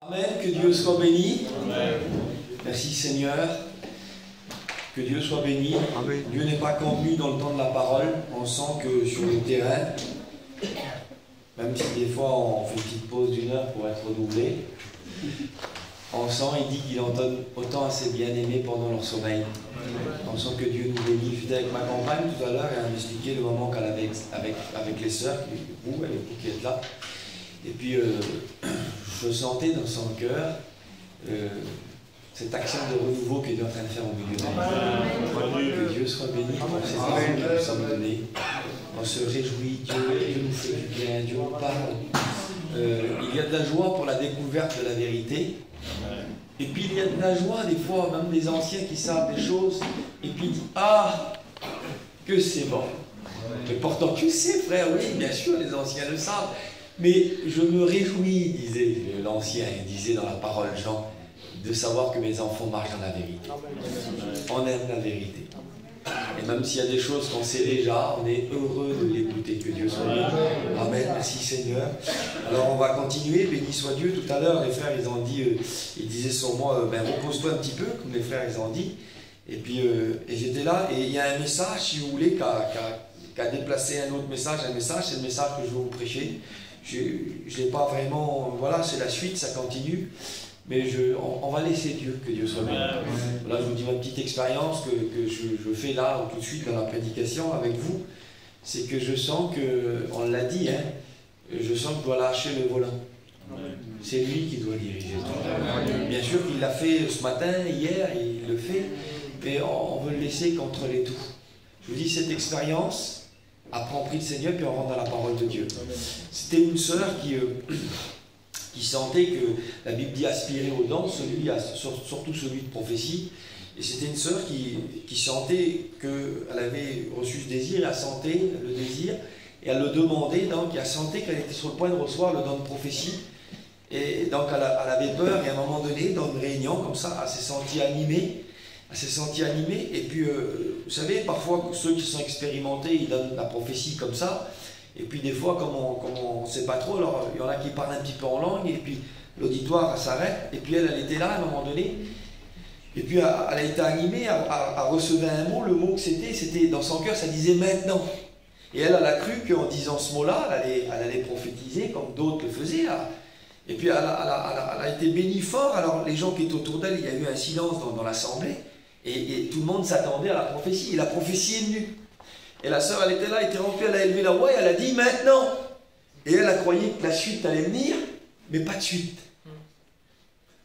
Amen, que Dieu soit béni. Amen. Merci Seigneur. Que Dieu soit béni. Amen. Dieu n'est pas convenu dans le temps de la parole. On sent que sur le terrain, même si des fois on fait une petite pause d'1 heure pour être renouvelé, on sent, il dit qu'il entend autant à ses bien-aimés pendant leur sommeil. On sent que Dieu nous bénit. J'étais avec ma compagne tout à l'heure et elle m'expliquait le moment qu'elle avait avec les sœurs, vous, avec vous qui êtes là. Et puis, je sentais dans son cœur cette action de renouveau que Dieu est en train de faire au milieu d'elle. Que Dieu soit béni pour ces enfants que nous sommes donnés. On se réjouit, Dieu nous fait du bien, Dieu nous parle. Il y a de la joie pour la découverte de la vérité. Et puis il y a de la joie des fois, même des anciens qui savent des choses, et puis ils disent « Ah, que c'est bon !» Mais pourtant tu sais frère, oui, bien sûr, les anciens le savent. Mais je me réjouis, disait l'ancien, il disait dans la parole Jean, de savoir que mes enfants marchent dans la vérité. On aime la vérité. Et même s'il y a des choses qu'on sait déjà, on est heureux de l'écouter. Que Dieu soit béni. Amen, merci Seigneur. Alors on va continuer, béni soit Dieu. Tout à l'heure, les frères, ils ont dit, ils disaient sur moi, repose-toi un petit peu, comme les frères, ils ont dit. Et puis, et j'étais là, et il y a un message, si vous voulez, qui a déplacé un autre message, c'est le message que je vais vous prêcher. Je n'ai pas vraiment, voilà, c'est la suite, ça continue. Mais on va laisser Dieu, que Dieu soit béni. Là, je vous dis ma petite expérience que je fais là, tout de suite, dans la prédication avec vous. C'est que je sens que, on l'a dit, hein, je sens que je dois lâcher le volant. C'est lui qui doit diriger tout. Bien sûr qu'il l'a fait ce matin, hier, il le fait, mais on veut le laisser contrôler tout. Je vous dis, cette expérience, après on prie le Seigneur, puis on rentre dans la parole de Dieu. C'était une sœur qui sentait que la Bible dit aspirer aux dons, surtout celui de prophétie. Et c'était une sœur qui sentait qu'elle avait reçu ce désir, elle sentait le désir, et elle le demandait, donc elle sentait qu'elle était sur le point de recevoir le don de prophétie. Et donc elle avait peur, et à un moment donné, dans une réunion comme ça, elle s'est sentie animée. Elle s'est sentie animée, et puis, vous savez, parfois, ceux qui sont expérimentés, ils donnent la prophétie comme ça. Et puis des fois, comme on ne sait pas trop, alors il y en a qui parlent un petit peu en langue, et puis l'auditoire s'arrête, et puis elle était là à un moment donné, et puis elle a été animée, elle recevait un mot, le mot que c'était dans son cœur, ça disait maintenant. Et elle a cru qu'en disant ce mot-là, elle allait prophétiser comme d'autres le faisaient. Là. Et puis elle a été bénie fort, alors les gens qui étaient autour d'elle, il y a eu un silence dans l'assemblée, et tout le monde s'attendait à la prophétie, et la prophétie est venue. Et la sœur, elle était là, elle était remplie, elle a élevé la voix et elle a dit maintenant. Et elle a croyé que la suite allait venir, mais pas de suite.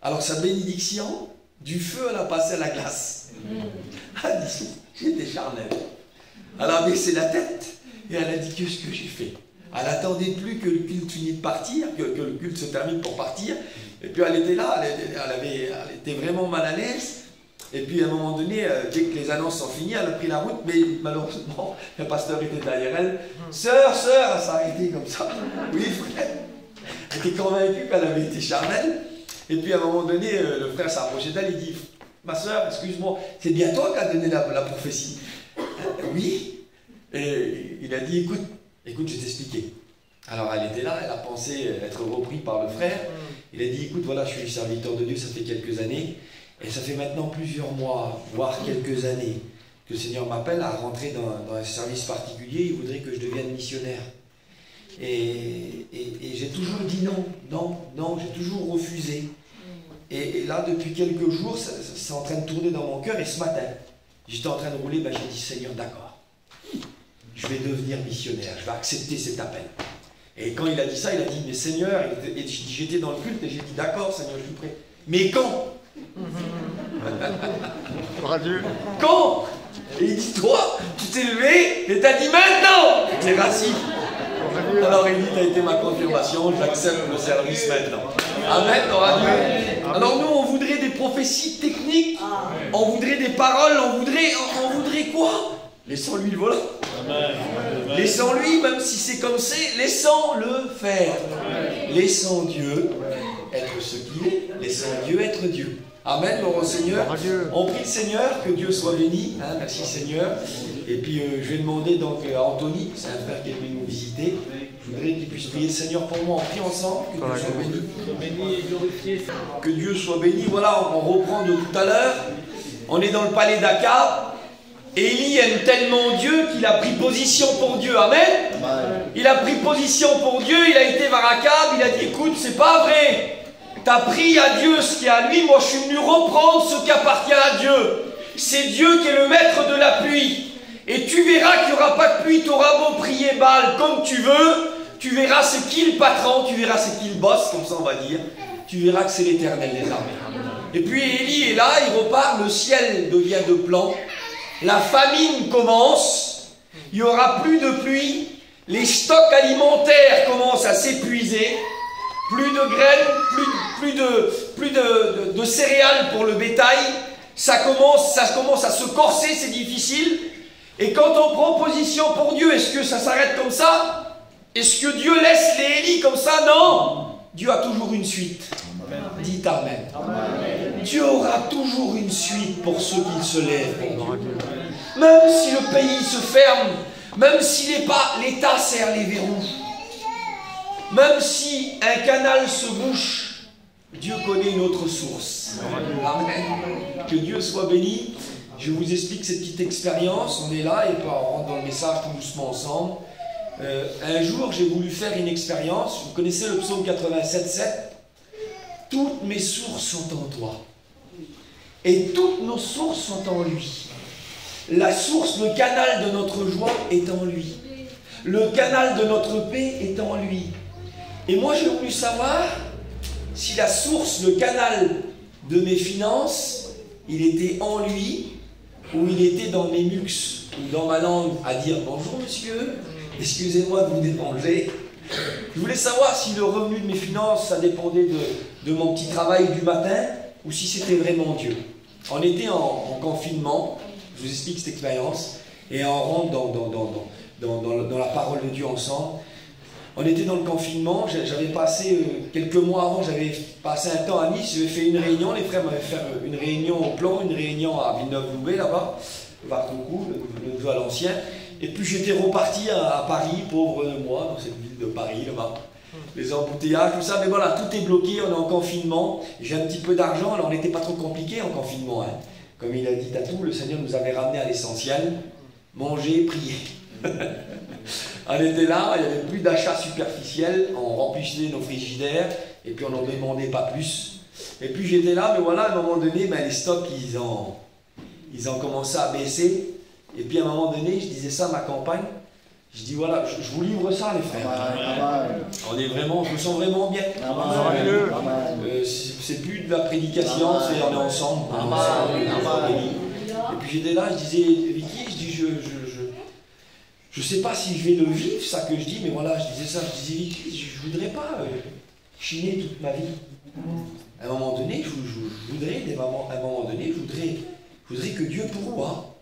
Alors sa bénédiction, du feu, elle a passé à la glace. Elle a dit, j'étais charnelle. Elle a baissé la tête et elle a dit, qu'est-ce que j'ai fait? Elle n'attendait plus que le culte finisse de partir, que le culte se termine pour partir. Et puis elle était là, elle était vraiment mal à l'aise. Et puis à un moment donné, dès que les annonces sont finies, elle a pris la route, mais malheureusement, le pasteur était derrière elle. Sœur, elle s'est arrêtée comme ça. Oui, frère. Elle était convaincue qu'elle avait été charnelle. Et puis à un moment donné, le frère s'est approché d'elle, il dit, ma sœur, excuse-moi, c'est bien toi qui as donné la prophétie. Oui. Et il a dit, écoute, je vais t'expliquer. Alors elle était là, elle a pensé être reprise par le frère. Il a dit, écoute, voilà, je suis serviteur de Dieu, ça fait quelques années. Et ça fait maintenant plusieurs mois, voire quelques années, que le Seigneur m'appelle à rentrer dans un service particulier. Il voudrait que je devienne missionnaire. Et j'ai toujours dit non, j'ai toujours refusé. Et là, depuis quelques jours, c'est en train de tourner dans mon cœur. Et ce matin, j'étais en train de rouler, j'ai dit, Seigneur, d'accord, je vais devenir missionnaire, je vais accepter cet appel. Et quand il a dit ça, il a dit, mais Seigneur, et j'étais dans le culte et j'ai dit, d'accord, Seigneur, je suis prêt. Mais quand? Quand? Et il dit, toi, tu t'es levé et t'as dit maintenant, t'es raciste. Alors il dit, t'as été ma confirmation, j'accepte le service maintenant. Amen, alors nous, on voudrait des prophéties techniques, on voudrait des paroles, on voudrait quoi? Laissons-lui le volant. Laissons-lui, même si c'est comme c'est, laissons-le faire. Laissons Dieu être ce qu'il est, laissons Dieu être Dieu. Amen, mon Seigneur. On prie le Seigneur, que Dieu soit béni. Hein, merci Seigneur. Et puis je vais demander donc à Anthony, c'est un frère qui est venu nous visiter. Je Je voudrais qu'il puisse prier le Seigneur pour moi. On prie ensemble. Que Dieu soit béni. Que Dieu soit béni. Voilà, on reprend de tout à l'heure. On est dans le palais d'Akab. Élie aime tellement Dieu qu'il a pris position pour Dieu. Amen. Il a pris position pour Dieu. Il a été vers Akab. Il a dit, écoute, c'est pas vrai. Tu as pris à Dieu ce qui est à lui. Moi, je suis venu reprendre ce qui appartient à Dieu. C'est Dieu qui est le maître de la pluie. Et tu verras qu'il n'y aura pas de pluie. Tu auras beau prier Baal comme tu veux. Tu verras c'est qui le patron. Tu verras c'est qui le boss, comme ça on va dire. Tu verras que c'est l'Éternel des armées. Et puis Élie est là. Il repart. Le ciel devient de blanc. La famine commence. Il n'y aura plus de pluie. Les stocks alimentaires commencent à s'épuiser. Plus de graines, plus de céréales pour le bétail. Ça commence à se corser, c'est difficile. Et quand on prend position pour Dieu, est-ce que ça s'arrête comme ça? Est-ce que Dieu laisse les Élie comme ça? Non. Dieu a toujours une suite. Amen. Dites Amen. Amen. Dieu aura toujours une suite pour ceux qui se lèvent pour Dieu. Même si le pays se ferme, même si l'État serre les verrous, même si un canal se bouche, Dieu connaît une autre source. Amen. Que Dieu soit béni. Je vous explique cette petite expérience. On est là et on rentre dans le message tout doucement ensemble. Un jour, j'ai voulu faire une expérience. Vous connaissez le psaume 87,7 ? Toutes mes sources sont en toi. Et toutes nos sources sont en lui. La source, le canal de notre joie est en lui. Le canal de notre paix est en lui. Et moi, j'ai voulu savoir si la source, le canal de mes finances, il était en lui ou il était dans mes muxes ou dans ma langue à dire « Bonjour monsieur, excusez-moi de vous déranger ». Je voulais savoir si le revenu de mes finances, ça dépendait de mon petit travail du matin ou si c'était vraiment Dieu. On était en confinement, je vous explique cette expérience, et on rentre dans la parole de Dieu ensemble. On était dans le confinement, j'avais passé, quelques mois avant, j'avais passé un temps à Nice, j'avais fait une réunion, les frères m'avaient fait une réunion au plan, une réunion à Villeneuve-Loubet, là-bas, Vartoucou, le jeu à l'ancien, et puis j'étais reparti à Paris, pauvre de moi, dans cette ville de Paris, là-bas, les embouteillages, tout ça, mais voilà, tout est bloqué, on est en confinement, j'ai un petit peu d'argent, alors on n'était pas trop compliqué en confinement, hein. Comme il a dit Tatou, le Seigneur nous avait ramené à l'essentiel, manger, prier. On était là, il n'y avait plus d'achats superficiels, on remplissait nos frigidaires et puis on n'en demandait pas plus. Et puis j'étais là, mais voilà, à un moment donné, les stocks, ils ont commencé à baisser. Et puis à un moment donné, je disais ça à ma compagne, je dis voilà, je vous livre ça les frères. On est vraiment, je me sens vraiment bien. C'est plus de la prédication, c'est on est ensemble. Et puis j'étais là, je disais, Vicky, je dis je sais pas si je vais le vivre, ça que je dis, mais voilà, je disais ça, je disais, Vicky, je voudrais pas chiner toute ma vie. À un moment donné, je voudrais que Dieu pourvoie.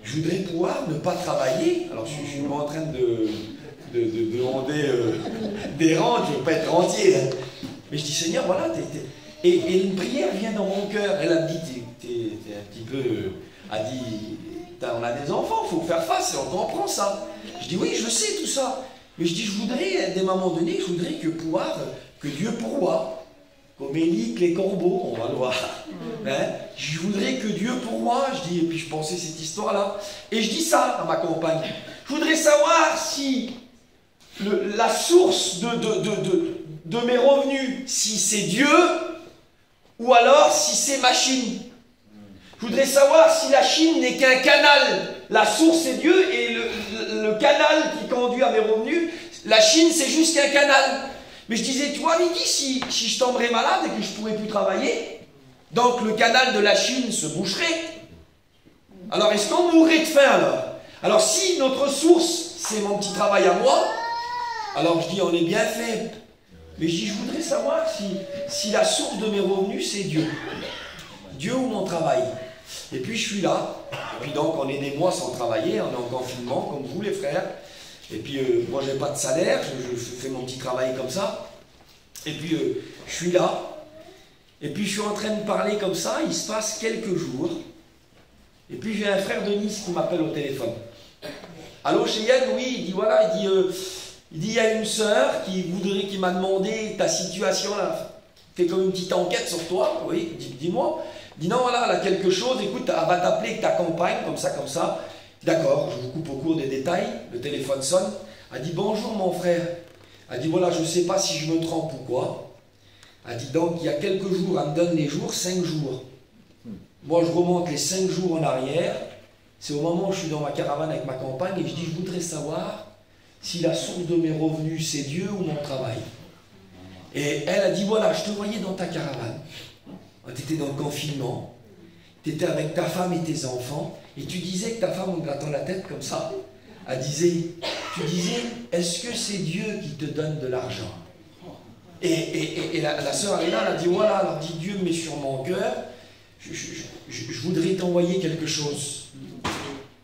Je voudrais pouvoir ne pas travailler. Alors, je suis pas en train de demander des rentes, je ne veux pas être rentier. Hein. Mais je dis, Seigneur, voilà, et une prière vient dans mon cœur. Elle a dit, t'es un petit peu... a dit, on a des enfants, il faut faire face, et on comprend ça. Je dis, oui, je sais tout ça. Mais je dis, je voudrais, à des moments donnés, je voudrais que Dieu pourvoie. Comme Élie, les corbeaux, on va le voir. Hein? Je voudrais que Dieu pourvoie, je dis, et puis je pensais cette histoire-là. Et je dis ça à ma compagne. Je voudrais savoir si la source de mes revenus, si c'est Dieu, ou alors si c'est ma Chine. Je voudrais savoir si la Chine n'est qu'un canal. La source est Dieu, et le canal qui conduit à mes revenus, la Chine c'est juste qu'un canal. Mais je disais, tu vois, Vicky, si je tomberais malade et que je ne pourrais plus travailler, donc le canal de la Chine se boucherait. Alors, est-ce qu'on mourrait de faim alors? Alors, si notre source, c'est mon petit travail à moi, alors je dis, on est bien fait. Mais je dis, je voudrais savoir si la source de mes revenus, c'est Dieu. Dieu ou mon travail. Et puis, je suis là. Et puis, donc, on est des mois sans travailler, on est en confinement, comme vous, les frères. Et puis, moi, je n'ai pas de salaire, je fais mon petit travail comme ça. Et puis, je suis là. Et puis, je suis en train de parler comme ça. Il se passe quelques jours. Et puis, j'ai un frère de Nice qui m'appelle au téléphone. Allô, Cheyenne? Oui, il dit, voilà, Il dit, il y a une sœur qui m'a demandé ta situation là, fait comme une petite enquête sur toi, oui, dis-moi. Il dit, non, voilà, elle a quelque chose, écoute, elle va t'appeler avec ta compagne, comme ça. D'accord, je vous coupe au cours des détails, le téléphone sonne. Elle dit, bonjour mon frère. Elle dit, voilà, je ne sais pas si je me trompe ou quoi. Elle dit, donc, il y a quelques jours, elle me donne les jours, 5 jours. Moi, je remonte les 5 jours en arrière. C'est au moment où je suis dans ma caravane avec ma compagne et je dis, je voudrais savoir si la source de mes revenus, c'est Dieu ou mon travail. Et elle a dit, voilà, je te voyais dans ta caravane. Tu étais dans le confinement. Tu étais avec ta femme et tes enfants. Et tu disais que ta femme, en grattant la tête comme ça, tu disais, est-ce que c'est Dieu qui te donne de l'argent? Et la sœur est là, elle a dit, voilà, alors dit, Dieu met sur mon cœur, je voudrais t'envoyer quelque chose.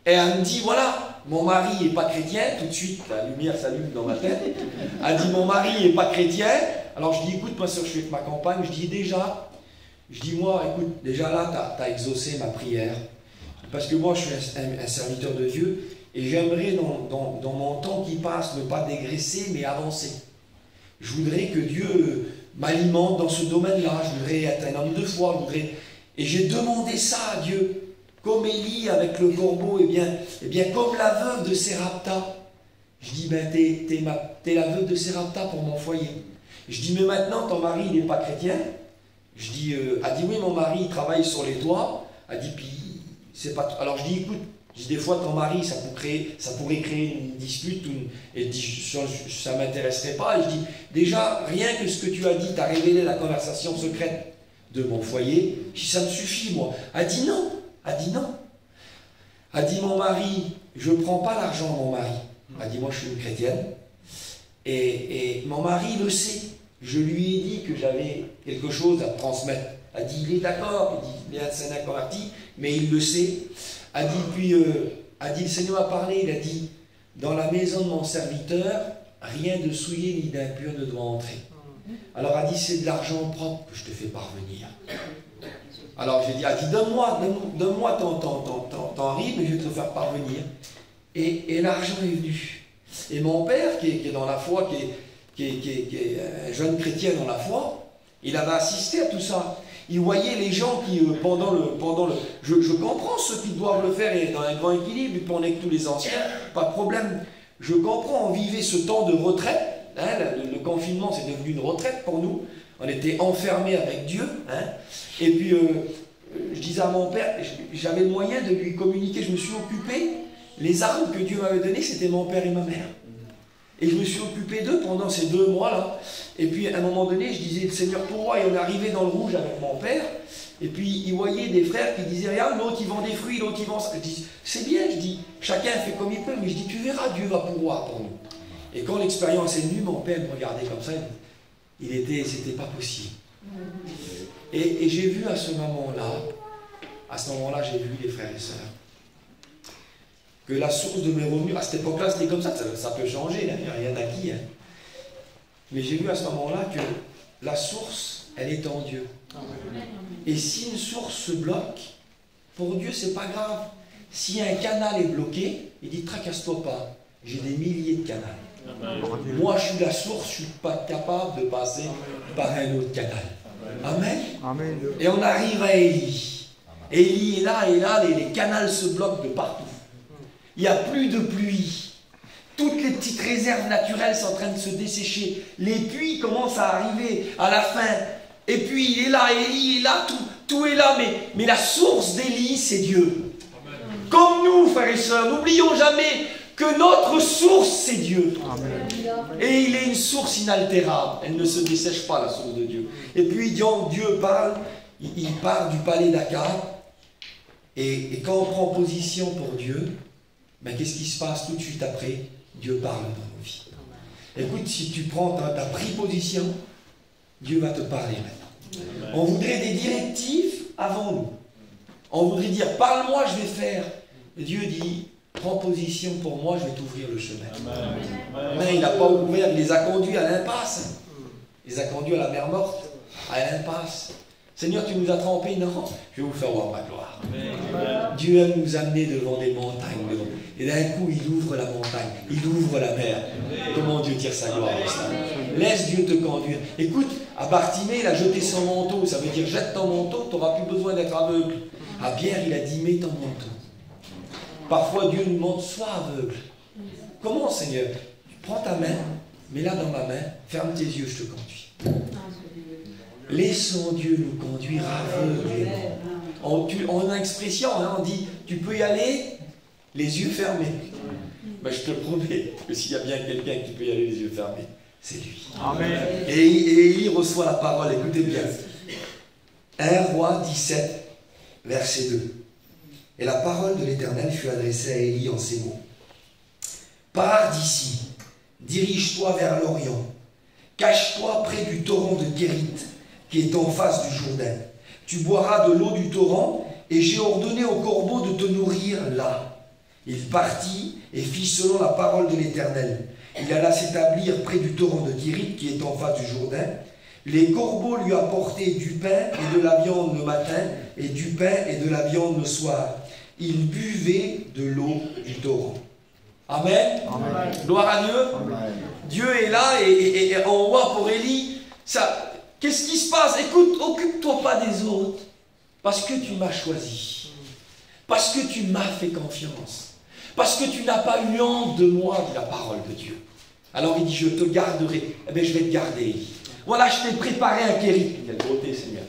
Et elle me dit, voilà, mon mari n'est pas chrétien, tout de suite, la lumière s'allume dans ma tête. Elle dit, mon mari n'est pas chrétien. Alors je dis, écoute, ma soeur, je suis avec ma compagne, je dis, moi, écoute, déjà là, tu as exaucé ma prière. Parce que moi, je suis un serviteur de Dieu, et j'aimerais, dans mon temps qui passe, ne pas dégraisser, mais avancer. Je voudrais que Dieu m'alimente dans ce domaine-là. Je voudrais être un homme de foi. Et j'ai demandé ça à Dieu. Comme Élie avec le corbeau, eh bien comme la veuve de Sérapta. Je dis, ben, t'es la veuve de Sérapta pour mon foyer. Je dis, mais maintenant, ton mari, il n'est pas chrétien. Je dis, elle dit, oui, mon mari, il travaille sur les toits. Elle dit, puis, c'est pas... Alors je dis, écoute, des fois, ton mari, ça pourrait créer une dispute, et ça ne m'intéresserait pas. Et je dis, déjà, rien que ce que tu as dit, tu as révélé la conversation secrète de mon foyer. Je dis, ça me suffit, moi. Elle dit non. Elle dit, mon mari, je ne prends pas l'argent de mon mari. Elle dit, moi, je suis une chrétienne. Et mon mari le sait. Je lui ai dit que j'avais quelque chose à transmettre. Elle dit, il est d'accord. Il dit, c'est un converti, mais il le sait. A dit, puis, a dit, le Seigneur a parlé, il a dit, dans la maison de mon serviteur, rien de souillé ni d'impur ne doit entrer. Alors a dit, c'est de l'argent propre que je te fais parvenir. Alors j'ai dit, a dit, donne-moi ton rythme, je vais te le faire parvenir. Et l'argent est venu. Et mon père, qui est dans la foi, qui est un jeune chrétien dans la foi, il avait assisté à tout ça. Il voyait les gens qui, je comprends ceux qui doivent le faire et dans un grand équilibre, puis on est que tous les anciens, pas de problème. Je comprends, on vivait ce temps de retraite. Hein, le confinement, c'est devenu une retraite pour nous. On était enfermés avec Dieu. Hein, et puis, je disais à mon père, j'avais le moyen de lui communiquer. Je me suis occupé. Les armes que Dieu m'avait données, c'était mon père et ma mère. Et je me suis occupé d'eux pendant ces 2 mois-là. Et puis, à un moment donné, je disais, le Seigneur pour moi, et on est arrivé dans le rouge avec mon père. Et puis, il voyait des frères qui disaient, regarde, l'autre, il vend des fruits, l'autre, il vend ça. Je dis, c'est bien, je dis, chacun fait comme il peut, mais je dis, tu verras, Dieu va pouvoir pour nous. Et quand l'expérience est venue, mon père me regardait comme ça, c'était pas possible. Et j'ai vu à ce moment-là, j'ai vu les frères et sœurs, que la source de mes revenus, à cette époque-là, c'était comme ça peut changer, il n'y a rien d'acquis. Hein. Mais j'ai vu à ce moment-là que la source, elle est en Dieu. Et si une source se bloque, pour Dieu, c'est pas grave. Si un canal est bloqué, il dit, tracasse-toi pas, j'ai des milliers de canaux. Moi, je suis la source, je ne suis pas capable de passer par un autre canal. Amen. Amen. Et on arrive à Élie. Élie est là, les canaux se bloquent de partout. Il n'y a plus de pluie. Toutes les petites réserves naturelles sont en train de se dessécher. Les puits commencent à arriver à la fin. Et puis il est là, Élie est là, tout est là. Mais la source d'Élie, c'est Dieu. Amen. Comme nous, frères et sœurs, n'oublions jamais que notre source, c'est Dieu. Amen. Et il est une source inaltérable. Elle ne se dessèche pas, la source de Dieu. Et puis Dieu parle, il part du palais d'Akab. Et quand on prend position pour Dieu, ben, qu'est-ce qui se passe tout de suite après? Dieu parle dans nos vies. Écoute, si tu as pris position, Dieu va te parler maintenant. Amen. On voudrait des directives avant nous. On voudrait dire, parle-moi, je vais faire. Et Dieu dit, prends position pour moi, je vais t'ouvrir le chemin. Amen. Mais il n'a pas ouvert, il les a conduits à l'impasse. Il les a conduits à la mer morte, à l'impasse. Seigneur, tu nous as trempés? Non, je vais vous faire voir ma gloire. Amen. Dieu aime nous amener devant des montagnes. Et d'un coup, il ouvre la montagne, il ouvre la mer. Comment Dieu tire sa gloire dans ça? Laisse Dieu te conduire. Écoute, à Bartimée, il a jeté son manteau. Ça veut dire, jette ton manteau, tu n'auras plus besoin d'être aveugle. À Pierre, il a dit, mets ton manteau. Parfois, Dieu nous demande, sois aveugle. Comment, Seigneur? Tu prends ta main, mets-la dans ma main, ferme tes yeux, je te conduis. Laissons Dieu nous conduire aveuglément. On a une expression, hein, on dit, tu peux y aller les yeux fermés. Ben, je te promets que s'il y a bien quelqu'un qui peut y aller les yeux fermés, c'est lui. Amen. Et Élie reçoit la parole, écoutez bien. 1 Roi 17, verset 2. Et la parole de l'Éternel fut adressée à Élie en ces mots. Pars d'ici, dirige-toi vers l'Orient, cache-toi près du torrent de Kérit, qui est en face du Jourdain. Tu boiras de l'eau du torrent, et j'ai ordonné au corbeau de te nourrir là. Il partit et fit selon la parole de l'Éternel. Il alla s'établir près du torrent de Kérit, qui est en face du Jourdain. Les corbeaux lui apportaient du pain et de la viande le matin, et du pain et de la viande le soir. Il buvait de l'eau du torrent. Amen. Amen. Gloire à Dieu. Amen. Dieu est là et on voit pour Élie, ça, qu'est-ce qui se passe? Écoute, occupe-toi pas des autres, parce que tu m'as choisi, parce que tu m'as fait confiance, parce que tu n'as pas eu honte de moi, dit la parole de Dieu. Alors il dit, je te garderai. Eh bien, je vais te garder, Élie. Voilà, je t'ai préparé un kérit. Quelle beauté, Seigneur.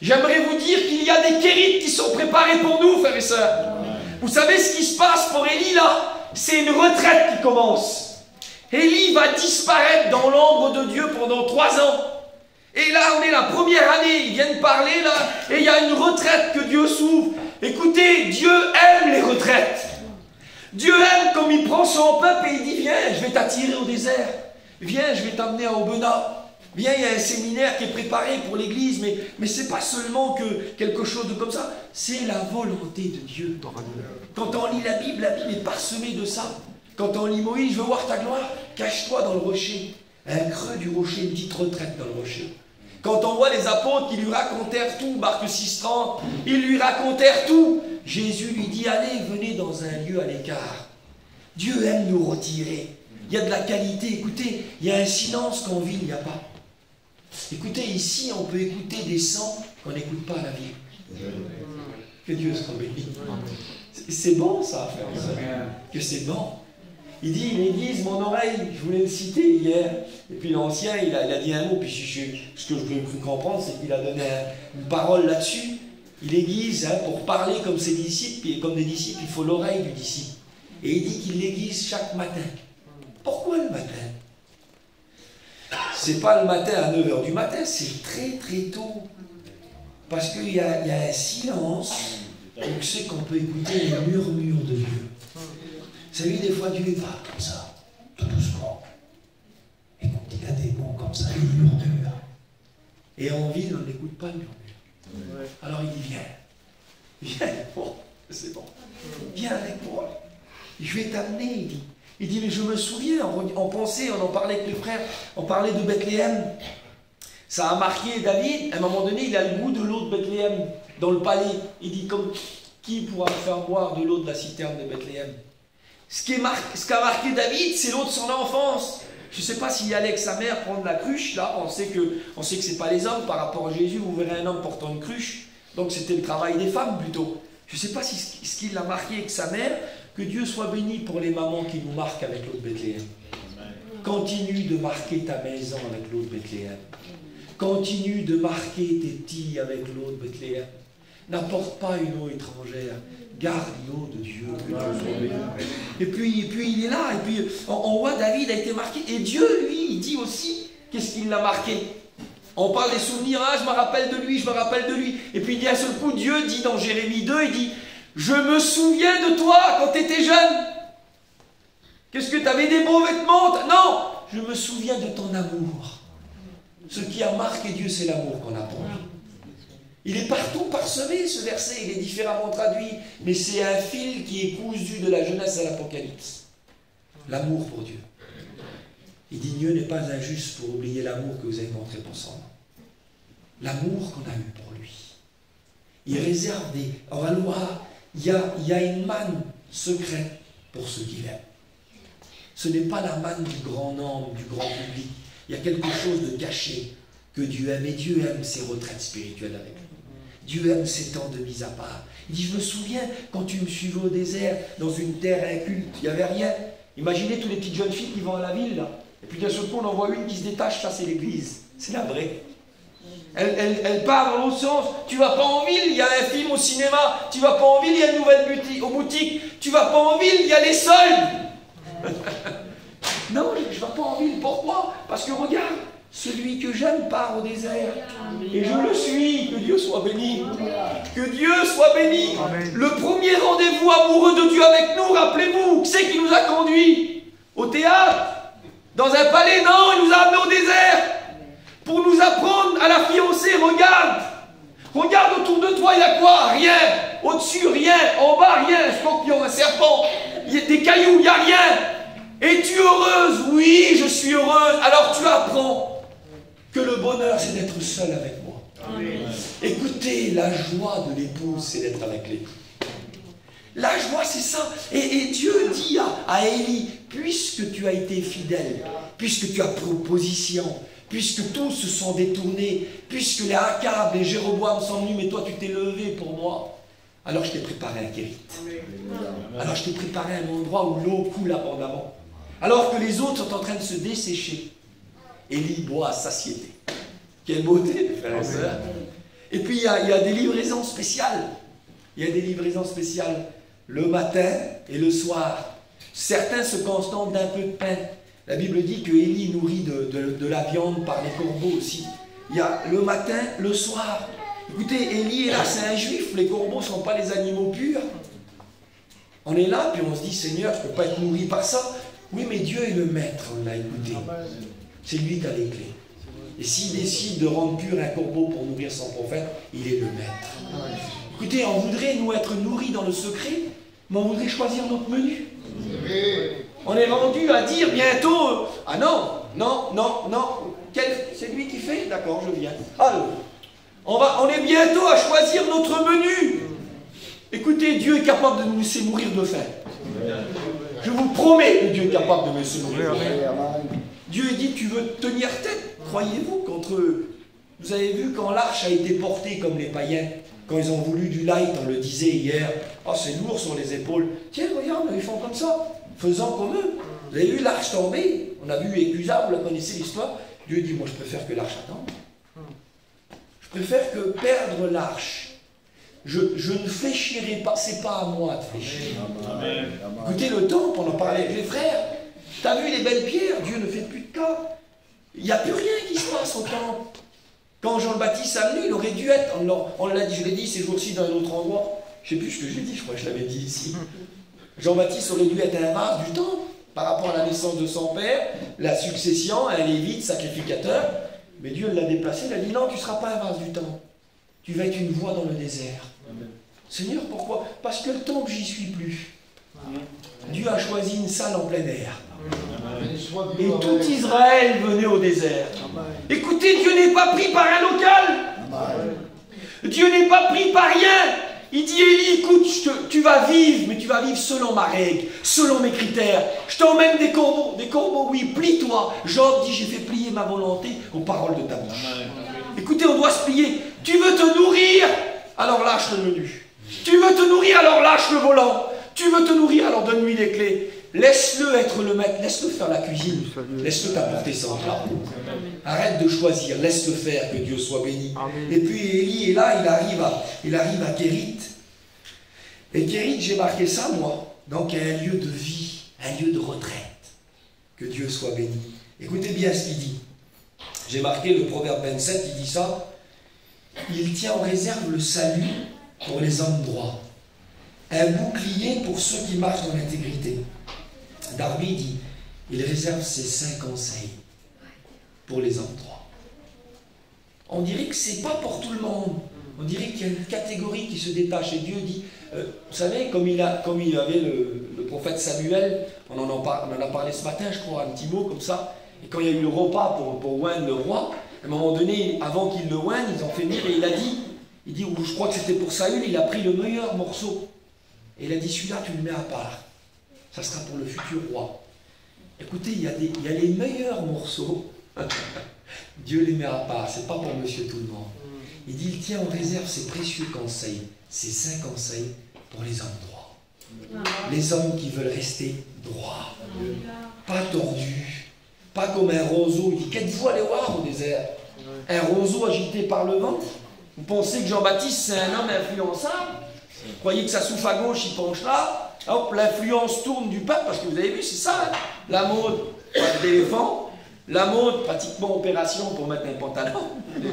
J'aimerais vous dire qu'il y a des kérites qui sont préparés pour nous, frères et sœurs. Vous savez ce qui se passe pour Élie, là? C'est une retraite qui commence. Élie va disparaître dans l'ombre de Dieu pendant 3 ans. Et là, on est la première année, ils viennent parler là, et il y a une retraite que Dieu s'ouvre. Écoutez, Dieu aime les retraites. Dieu aime comme il prend son peuple et il dit, viens, je vais t'attirer au désert. Viens, je vais t'amener à Aubenas. Viens, il y a un séminaire qui est préparé pour l'église, mais ce n'est pas seulement que quelque chose de comme ça, c'est la volonté de Dieu. Quand on lit la Bible est parsemée de ça. Quand on lit Moïse, je veux voir ta gloire, cache-toi dans le rocher. Un creux du rocher, une petite retraite dans le rocher. Quand on voit les apôtres qui lui racontèrent tout, Marc 6,30, ils lui racontèrent tout. Jésus lui dit, allez, venez dans un lieu à l'écart. Dieu aime nous retirer. Il y a de la qualité, écoutez, il y a un silence qu'en ville, il n'y a pas. Écoutez, ici, on peut écouter des sons qu'on n'écoute pas à la ville. Que Dieu soit béni. C'est bon ça, frère et sœur, que c'est bon. Il dit, l'église, mon oreille, je voulais le citer hier, et puis l'ancien, il a dit un mot, puis ce que je voulais comprendre, c'est qu'il a donné une parole là-dessus. L'église, hein, pour parler comme ses disciples, et comme des disciples, il faut l'oreille du disciple. Et il dit qu'il l'aiguise chaque matin. Pourquoi le matin? C'est pas le matin à 9 h du matin, c'est très très tôt. Parce qu'il y a un silence, on sait qu'on peut écouter les murmures de Dieu. Vous savez, des fois, Dieu va comme ça, tout doucement. Et quand il a des mots comme ça, il murmure. Et en ville, on n'écoute pas le murmure. Alors il dit, viens, bon, c'est bon. Viens avec moi. Je vais t'amener, il dit. Il dit, mais je me souviens, on pensait, on en parlait avec les frères, on parlait de Bethléem. Ça a marqué David, à un moment donné, il a le goût de l'eau de Bethléem, dans le palais. Il dit, comme qui pourra me faire boire de l'eau de la citerne de Bethléem? Ce qu'a marqué David, c'est l'eau de son enfance. Je ne sais pas s'il allait avec sa mère prendre la cruche, là, on sait que ce n'est pas les hommes, par rapport à Jésus, vous verrez un homme portant une cruche, donc c'était le travail des femmes plutôt. Je ne sais pas si ce qu'il a marqué avec sa mère. Que Dieu soit béni pour les mamans qui nous marquent avec l'eau de Bethléem. Continue de marquer ta maison avec l'eau de Bethléem. Continue de marquer tes petits avec l'eau de Bethléem. N'apporte pas une eau étrangère. Garde l'eau de Dieu. Et puis il est là. Et puis on voit David a été marqué. Et Dieu, lui, il dit aussi qu'est-ce qu'il l'a marqué. On parle des souvenirs. Ah, je me rappelle de lui, je me rappelle de lui. Et puis d'un seul coup, Dieu dit dans Jérémie 2, il dit, je me souviens de toi quand tu étais jeune. Qu'est-ce que tu avais des beaux vêtements? Non, je me souviens de ton amour. Ce qui a marqué Dieu, c'est l'amour qu'on a pour lui. Il est partout parsemé, ce verset. Il est différemment traduit. Mais c'est un fil qui est cousu de la Genèse à l'Apocalypse. L'amour pour Dieu. Il dit, Dieu n'est pas injuste pour oublier l'amour que vous avez montré pour son nom. L'amour qu'on a eu pour lui. Il réserve des... On va le voir. Il y a une manne secrète pour ceux qui l'aiment. Ce n'est pas la manne du grand nombre, du grand public. Il y a quelque chose de caché que Dieu aime. Et Dieu aime ses retraites spirituelles avec nous. Dieu aime ses temps de mise à part. Il dit, je me souviens quand tu me suivais au désert, dans une terre inculte, il n'y avait rien. Imaginez toutes les petites jeunes filles qui vont à la ville, là. Et puis d'un seul coup, on en voit une qui se détache, ça c'est l'église. C'est la vraie. Elle part dans l'autre sens. Tu vas pas en ville, il y a un film au cinéma. Tu vas pas en ville, il y a une nouvelle boutique. Tu vas pas en ville, il y a les soldes. Non, je ne vais pas en ville. Pourquoi? Parce que regarde, celui que j'aime part au désert. Et je le suis. Que Dieu soit béni. Que Dieu soit béni. Amen. Le premier rendez-vous amoureux de Dieu avec nous, rappelez-vous, qui c'est qui nous a conduits? Au théâtre? Dans un palais? Non, il nous a amenés au désert. Pour nous apprendre à la fiancée. Regarde. Regarde autour de toi, il y a quoi? Rien. Au-dessus, rien. En bas, rien. Un scorpion, un serpent. Il y a des cailloux, il n'y a rien. Es-tu heureuse? Oui, je suis heureuse. Alors tu apprends que le bonheur, c'est d'être seul avec moi. Amen. Écoutez, la joie de l'épouse, c'est d'être avec l'époux. La joie, c'est ça. Et Dieu dit à Élie, puisque tu as été fidèle, puisque tu as pris position, puisque tous se sont détournés, puisque les Akab, les Jéroboam sont venus, mais toi tu t'es levé pour moi, alors je t'ai préparé un Kérit. Alors je t'ai préparé un endroit où l'eau coule abondamment. Alors que les autres sont en train de se dessécher. Élie boit à satiété. Quelle beauté, frères et sœurs. Et puis il y a des livraisons spéciales. Il y a des livraisons spéciales le matin et le soir. Certains se contentent d'un peu de pain. La Bible dit que Élie nourrit de la viande par les corbeaux aussi. Il y a le matin, le soir. Écoutez, Élie est là, c'est un juif. Les corbeaux ne sont pas les animaux purs. On est là, puis on se dit, Seigneur, je ne peux pas être nourri par ça. Oui, mais Dieu est le maître, on l'a écouté. C'est lui qui a les clés. Et s'il décide de rendre pur un corbeau pour nourrir son prophète, il est le maître. Écoutez, on voudrait nous être nourris dans le secret, mais on voudrait choisir notre menu. On est rendu à dire bientôt, ah non, non, non, non, c'est lui qui fait? D'accord, je viens. Alors, on est bientôt à choisir notre menu. Écoutez, Dieu est capable de nous laisser mourir de faim. Je vous promets que Dieu est capable de me laisser mourir de faim. Dieu dit, tu veux tenir tête? Croyez-vous qu'entre eux, vous avez vu quand l'arche a été portée comme les païens, quand ils ont voulu du light, on le disait hier, oh c'est lourd sur les épaules. Tiens, regarde, ils font comme ça, faisant comme eux. Vous avez vu l'arche tomber? On a vu Écusa, vous la connaissez l'histoire. Dieu dit, moi je préfère que l'arche attende. Je préfère que perdre l'arche. Je ne fléchirai pas, c'est pas à moi de fléchir. Amen. Écoutez, le temple, on en parlait avec les frères. T'as vu les belles pierres? Dieu ne fait plus de cas. Il n'y a plus rien qui se passe au temple. Quand Jean le Baptiste a venu, il aurait dû être, on l'a dit, je l'ai dit ces jours-ci dans un autre endroit. Je ne sais plus ce que j'ai dit, je crois que je l'avais dit ici. Jean-Baptiste aurait dû être un vase du temple par rapport à la naissance de son père, la succession, un lévite, sacrificateur. Mais Dieu l'a déplacé, il a dit non, tu ne seras pas un vase du temple. Tu vas être une voix dans le désert. Amen. Seigneur, pourquoi? Parce que le temple, j'y suis plus. Amen. Dieu a choisi une salle en plein air. Amen. Et tout Israël venait au désert. Amen. Écoutez, Dieu n'est pas pris par un local. Amen. Dieu n'est pas pris par rien. Il dit, Élie, écoute, tu vas vivre, mais tu vas vivre selon ma règle, selon mes critères. Je t'emmène des corbeaux, oui, plie-toi. Job dit, j'ai fait plier ma volonté aux paroles de ta bouche. Amen. Écoutez, on doit se plier. Tu veux te nourrir? Alors lâche le menu. Tu veux te nourrir? Alors lâche le volant. Tu veux te nourrir? Alors donne-lui les clés. Laisse-le être le maître. Laisse-le faire la cuisine. Laisse-le t'apporter son plat. Arrête de choisir. Laisse-le faire. Que Dieu soit béni. Amen. Et puis Élie est là. Il arrive à Kérit. Et Kérit, j'ai marqué ça, moi. Donc un lieu de vie. Un lieu de retraite. Que Dieu soit béni. Écoutez bien ce qu'il dit. J'ai marqué le proverbe 27, il dit ça. Il tient en réserve le salut pour les hommes droits. Un bouclier pour ceux qui marchent dans l'intégrité. Darby dit, il réserve ses 5 conseils pour les hommes droits. On dirait que ce n'est pas pour tout le monde. On dirait qu'il y a une catégorie qui se détache. Et Dieu dit, vous savez, comme il avait le prophète Samuel, on en a parlé ce matin, je crois, un petit mot comme ça. Et quand il y a eu le repas pour oindre le roi, à un moment donné, avant qu'il le oigne, ils ont fait venir et il dit, je crois que c'était pour Saül, il a pris le meilleur morceau. Et il a dit, celui-là, tu le mets à part. ça sera pour le futur roi. Écoutez, il y a les meilleurs morceaux. Dieu les met à part, c'est pas pour monsieur tout le monde. Il dit, il tient en réserve ses précieux conseils, ses saints conseils pour les hommes droits. Les hommes qui veulent rester droits, pas tordus, pas comme un roseau. Il dit, qu'êtes-vous allé voir au désert? Un roseau agité par le vent? Vous pensez que Jean-Baptiste c'est un homme influençable? Vous croyez que ça souffle à gauche, il penche là? Hop, l'influence tourne du peuple, parce que vous avez vu, c'est ça, hein? La mode, pas d'éléphant. La mode, pratiquement opération pour mettre un pantalon, des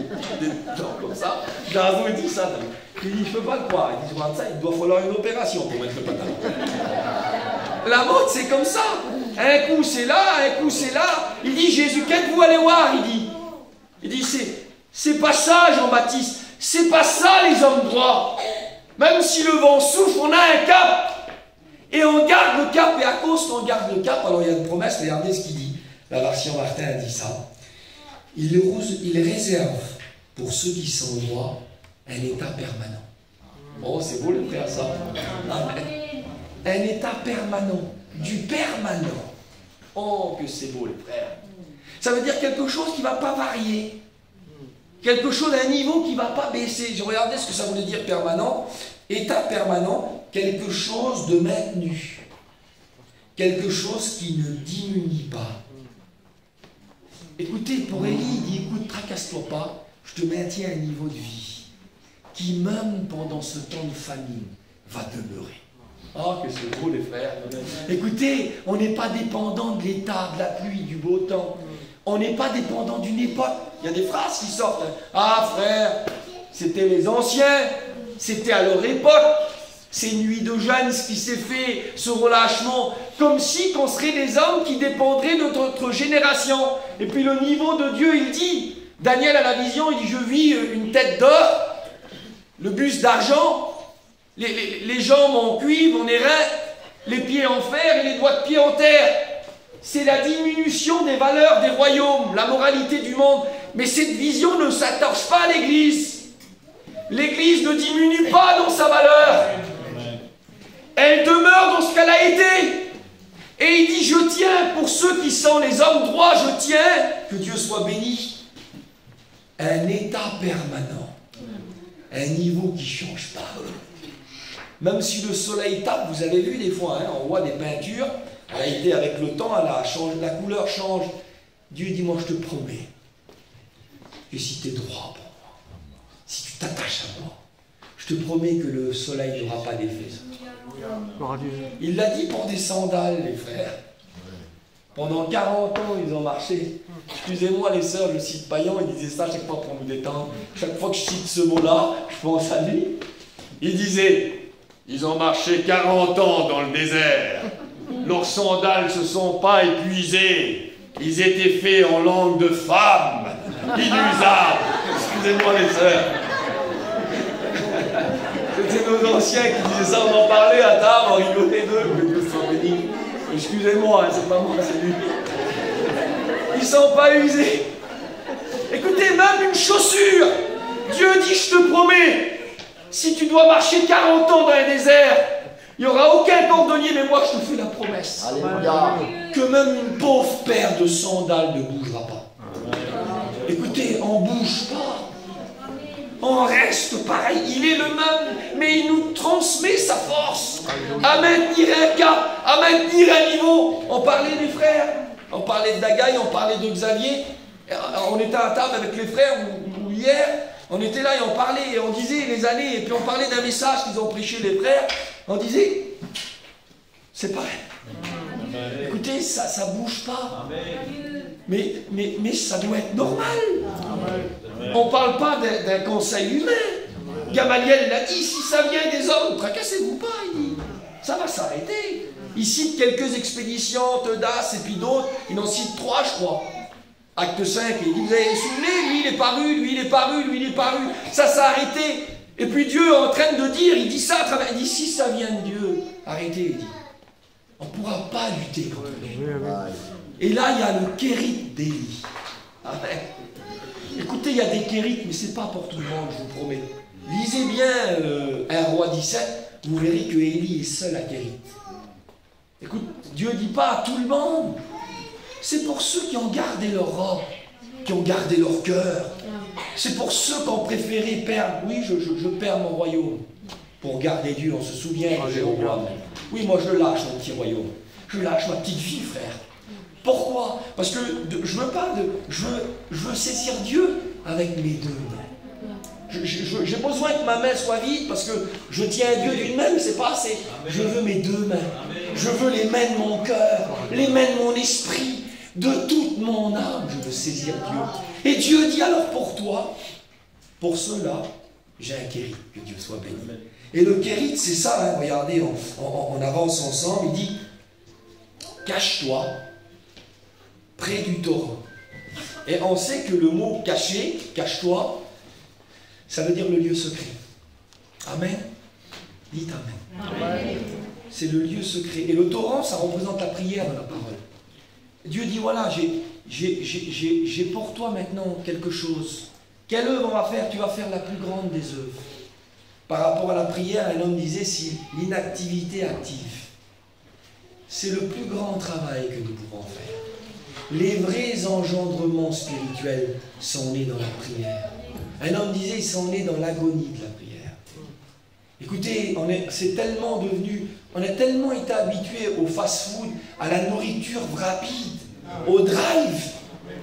gens comme ça. Jazo, il dit ça. Il dit, je ne peux pas le croire. Il dit, je regarde ça, il doit falloir une opération pour mettre le pantalon. La mode, c'est comme ça. Un coup, c'est là, un coup, c'est là. Il dit, Jésus, qu'êtes-vous allé voir? Il dit, c'est pas ça, Jean-Baptiste. C'est pas ça, les hommes droits. Même si le vent souffle, on a un cap. Et on garde le cap. Et à cause qu'on garde le cap, alors il y a une promesse, regardez ce qu'il dit. La version Martin a dit ça. Il réserve pour ceux qui sont droits un état permanent. Oh, c'est beau les frères, ça. Amen. Un état permanent. Du permanent. Oh, que c'est beau les frères. Ça veut dire quelque chose qui ne va pas varier. Quelque chose à un niveau qui ne va pas baisser. Je regardais ce que ça voulait dire permanent. État permanent, quelque chose de maintenu. Quelque chose qui ne diminue pas. Écoutez, pour Élie, il dit, écoute, tracasse-toi pas, je te maintiens à un niveau de vie qui, même pendant ce temps de famine, va demeurer. Oh, que c'est beau, les frères. Écoutez, on n'est pas dépendant de l'état, de la pluie, du beau temps. On n'est pas dépendant d'une époque. Il y a des phrases qui sortent. Ah, frère, c'était les anciens, c'était à leur époque. Ces nuits de jeûne, ce qui s'est fait, ce relâchement, comme si qu'on serait des hommes qui dépendraient de notre génération. Et puis le niveau de Dieu, il dit, Daniel a la vision, il dit, je vis une tête d'or, le buste d'argent, les jambes en cuivre, en airain, les pieds en fer et les doigts de pied en terre. C'est la diminution des valeurs des royaumes, la moralité du monde. Mais cette vision ne s'attache pas à l'Église. L'Église ne diminue pas dans sa valeur. Elle demeure dans ce qu'elle a été. Et il dit, je tiens, pour ceux qui sont les hommes droits, je tiens, que Dieu soit béni, un état permanent, un niveau qui ne change pas. Même si le soleil tape, vous avez vu des fois, hein, on voit des peintures, elle a été avec le temps, la couleur change. Dieu dit, moi je te promets que si tu es droit pour moi, si tu t'attaches à moi, je te promets que le soleil n'aura pas d'effet. Il l'a dit pour des sandales, les frères. Pendant 40 ans, ils ont marché. Excusez-moi, les sœurs, je cite Payan, il disait ça chaque fois pour nous détendre. Chaque fois que je cite ce mot-là, je pense à lui. Il disait, ils ont marché 40 ans dans le désert. Leurs sandales ne se sont pas épuisées. Ils étaient faits en langue de femme, inusables. Excusez-moi, les sœurs. C'était nos anciens qui disaient ça, on en parlait à table, on rigolait d'eux, que Dieu soit béni. Excusez-moi, hein, c'est pas moi, c'est lui. Ils ne sont pas usés. Écoutez, même une chaussure, Dieu dit, je te promets, si tu dois marcher 40 ans dans un désert, il n'y aura aucun cordonnier, mais moi je te fais la promesse. Alléluia. Que même une pauvre paire de sandales ne bougera pas. Écoutez, on ne bouge pas. On reste pareil, il est le même, mais il nous transmet sa force à maintenir un cap, à maintenir un niveau. On parlait des frères, on parlait de Dagaï, on parlait de Xavier. On était à table avec les frères hier, on était là et on parlait, et on disait les années, et puis on parlait d'un message qu'ils ont prêché les frères. On disait, c'est pareil. Écoutez, ça ne bouge pas. Mais ça doit être normal. On ne parle pas d'un conseil humain. Gamaliel l'a dit, si ça vient des hommes, tracassez-vous pas, il dit. Ça va s'arrêter. Il cite quelques expéditions, Teudas et puis d'autres. Il en cite 3, je crois. Acte 5, il dit, vous avez souvenez, lui il est paru, lui il est paru, lui il est paru. Ça s'est arrêté. Et puis Dieu est en train de dire, il dit ça à travers, il dit, si ça vient de Dieu, arrêtez, il dit. On ne pourra pas lutter contre lui. Et là, il y a le kérite d'Élie. Amen. Écoutez, il y a des kérites, mais ce n'est pas pour tout le monde, je vous promets. Lisez bien 1 Roi 17, vous verrez que Élie est seul à kérite. Écoute, Dieu ne dit pas à tout le monde. C'est pour ceux qui ont gardé leur robe, qui ont gardé leur cœur. C'est pour ceux qui ont préféré perdre. Oui, je perds mon royaume pour garder Dieu. On se souvient de Jéroboam. Oui, moi je lâche mon petit royaume. Je lâche ma petite vie, frère. Pourquoi? Parce que je veux pas de. Je veux saisir Dieu avec mes deux mains. J'ai besoin que ma main soit vide parce que je tiens à Dieu d'une main, mais c'est pas assez. Je veux mes deux mains. Je veux les mains de mon cœur, les mains de mon esprit, de toute mon âme. Je veux saisir Dieu. Et Dieu dit alors pour toi, pour ceux-là, j'ai un kérit, que Dieu soit béni. Et le kérit, c'est ça, hein, regardez, on avance ensemble, il dit, cache-toi près du torrent. Et on sait que le mot cacher, cache-toi, ça veut dire le lieu secret. Amen. Dites Amen. Amen. C'est le lieu secret. Et le torrent, ça représente la prière dans la parole. Dieu dit, voilà, j'ai pour toi maintenant quelque chose. Quelle œuvre on va faire? Tu vas faire la plus grande des œuvres. Par rapport à la prière, un homme disait, si l'inactivité active, c'est le plus grand travail que nous pouvons faire. Les vrais engendrements spirituels sont nés dans la prière. Un homme disait, ils sont nés dans l'agonie de la prière. Écoutez, c'est tellement devenu, on a tellement été habitués au fast-food, à la nourriture rapide, au drive,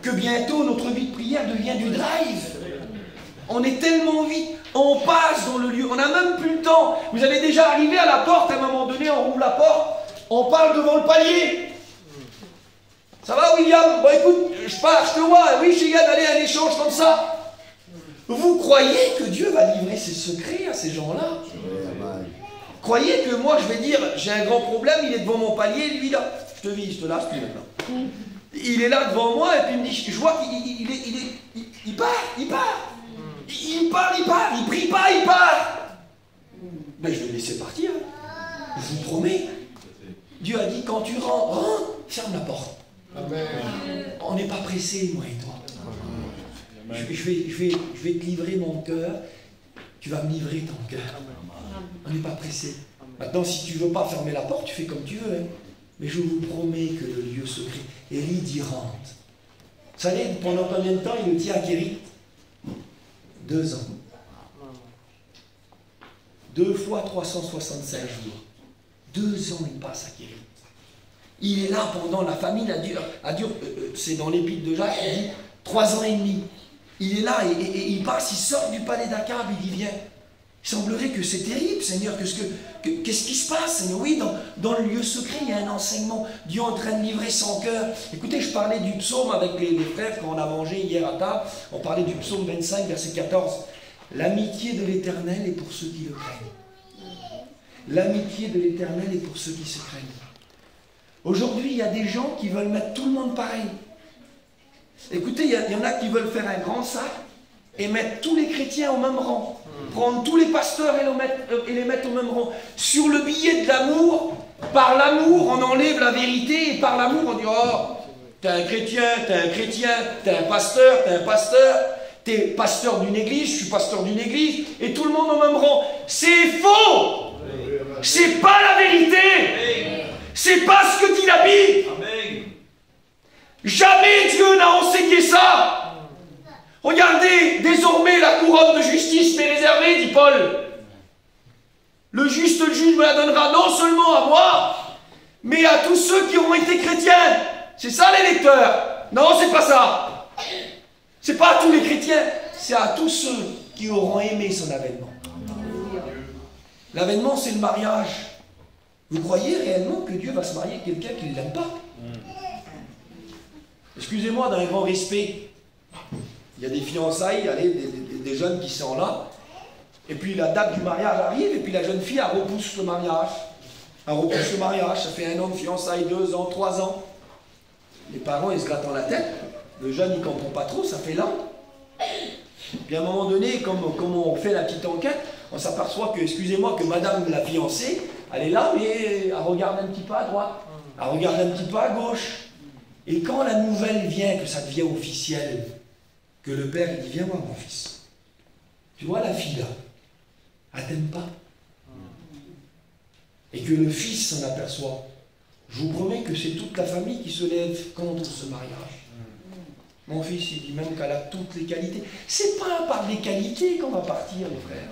que bientôt notre vie de prière devient du drive. On est tellement vite, on passe dans le lieu, on n'a même plus le temps. Vous allez déjà arriver à la porte, à un moment donné, on rouvre la porte, on parle devant le palier. Ça va, William? Bon, écoute, je pars, je te vois. Oui, chez Yann, allez, un échange comme ça. Vous croyez que Dieu va livrer ses secrets à ces gens-là? Croyez que moi, je vais dire, j'ai un grand problème, il est devant mon palier, lui, là. Je te vis, je te lâche plus maintenant. Il est là devant moi, et puis il me dit, je vois qu'il part. Il prie pas, il part. Mais je vais le laisser partir. Je vous promets. Dieu a dit, quand tu rentres, ferme la porte. Amen. On n'est pas pressé, moi et toi. Je vais te livrer mon cœur. Tu vas me livrer ton cœur. On n'est pas pressé. Maintenant, si tu ne veux pas fermer la porte, tu fais comme tu veux. Hein. Mais je vous promets que le lieu secret, Élie dit rentre. Vous savez, pendant combien de temps il le tient à Kérit? 2 ans. 2 fois 365 jours. 2 ans il passe à Kérit. Il est là pendant la famine a dur c'est dans l'épître de Jacques, il dit 3 ans et demi. Il est là et il passe, il sort du palais d'Akab, il dit viens. Il semblerait que c'est terrible, Seigneur, qu'est-ce qui se passe, Seigneur? Oui, dans le lieu secret, il y a un enseignement. Dieu est en train de livrer son cœur. Écoutez, je parlais du psaume avec les frères quand on a mangé hier à table. On parlait du psaume 25, verset 14. L'amitié de l'Éternel est pour ceux qui le craignent. L'amitié de l'Éternel est pour ceux qui se craignent. Aujourd'hui, il y a des gens qui veulent mettre tout le monde pareil. Écoutez, il y en a qui veulent faire un grand sac et mettre tous les chrétiens au même rang. Prendre tous les pasteurs et les mettre au même rang. Sur le billet de l'amour, par l'amour, on enlève la vérité et par l'amour, on dit oh, t'es un chrétien, t'es un pasteur, t'es pasteur d'une église, je suis pasteur d'une église, et tout le monde au même rang. C'est faux! C'est pas la vérité! C'est pas ce que dit la Bible! Jamais Dieu n'a enseigné ça! Regardez, désormais la couronne de justice m'est réservée, dit Paul. Le juste juge me la donnera non seulement à moi, mais à tous ceux qui auront été chrétiens. C'est ça les lecteurs? Non, c'est pas ça. C'est pas à tous les chrétiens, c'est à tous ceux qui auront aimé son avènement. L'avènement, c'est le mariage. Vous croyez réellement que Dieu va se marier avec quelqu'un qui ne l'aime pas? Excusez-moi, d'un grand respect. Il y a des fiançailles, allez, des jeunes qui sont là, et puis la date du mariage arrive, et puis la jeune fille, elle repousse le mariage. Elle repousse le mariage, ça fait 1 an de fiançailles, 2 ans, 3 ans. Les parents, ils se grattent la tête. Le jeune, il ne comprend pas trop, ça fait là. Puis à un moment donné, comme on fait la petite enquête, on s'aperçoit que, excusez-moi, que madame la fiancée, elle est là, mais elle regarde un petit peu à droite, elle regarde un petit peu à gauche. Et quand la nouvelle vient, que ça devient officiel, que le père, il dit, viens voir mon fils. Tu vois la fille là, elle t'aime pas. Et que le fils s'en aperçoit. Je vous promets que c'est toute la famille qui se lève contre ce mariage. Mon fils, il dit même qu'elle a toutes les qualités. C'est pas par les qualités qu'on va partir, les frères.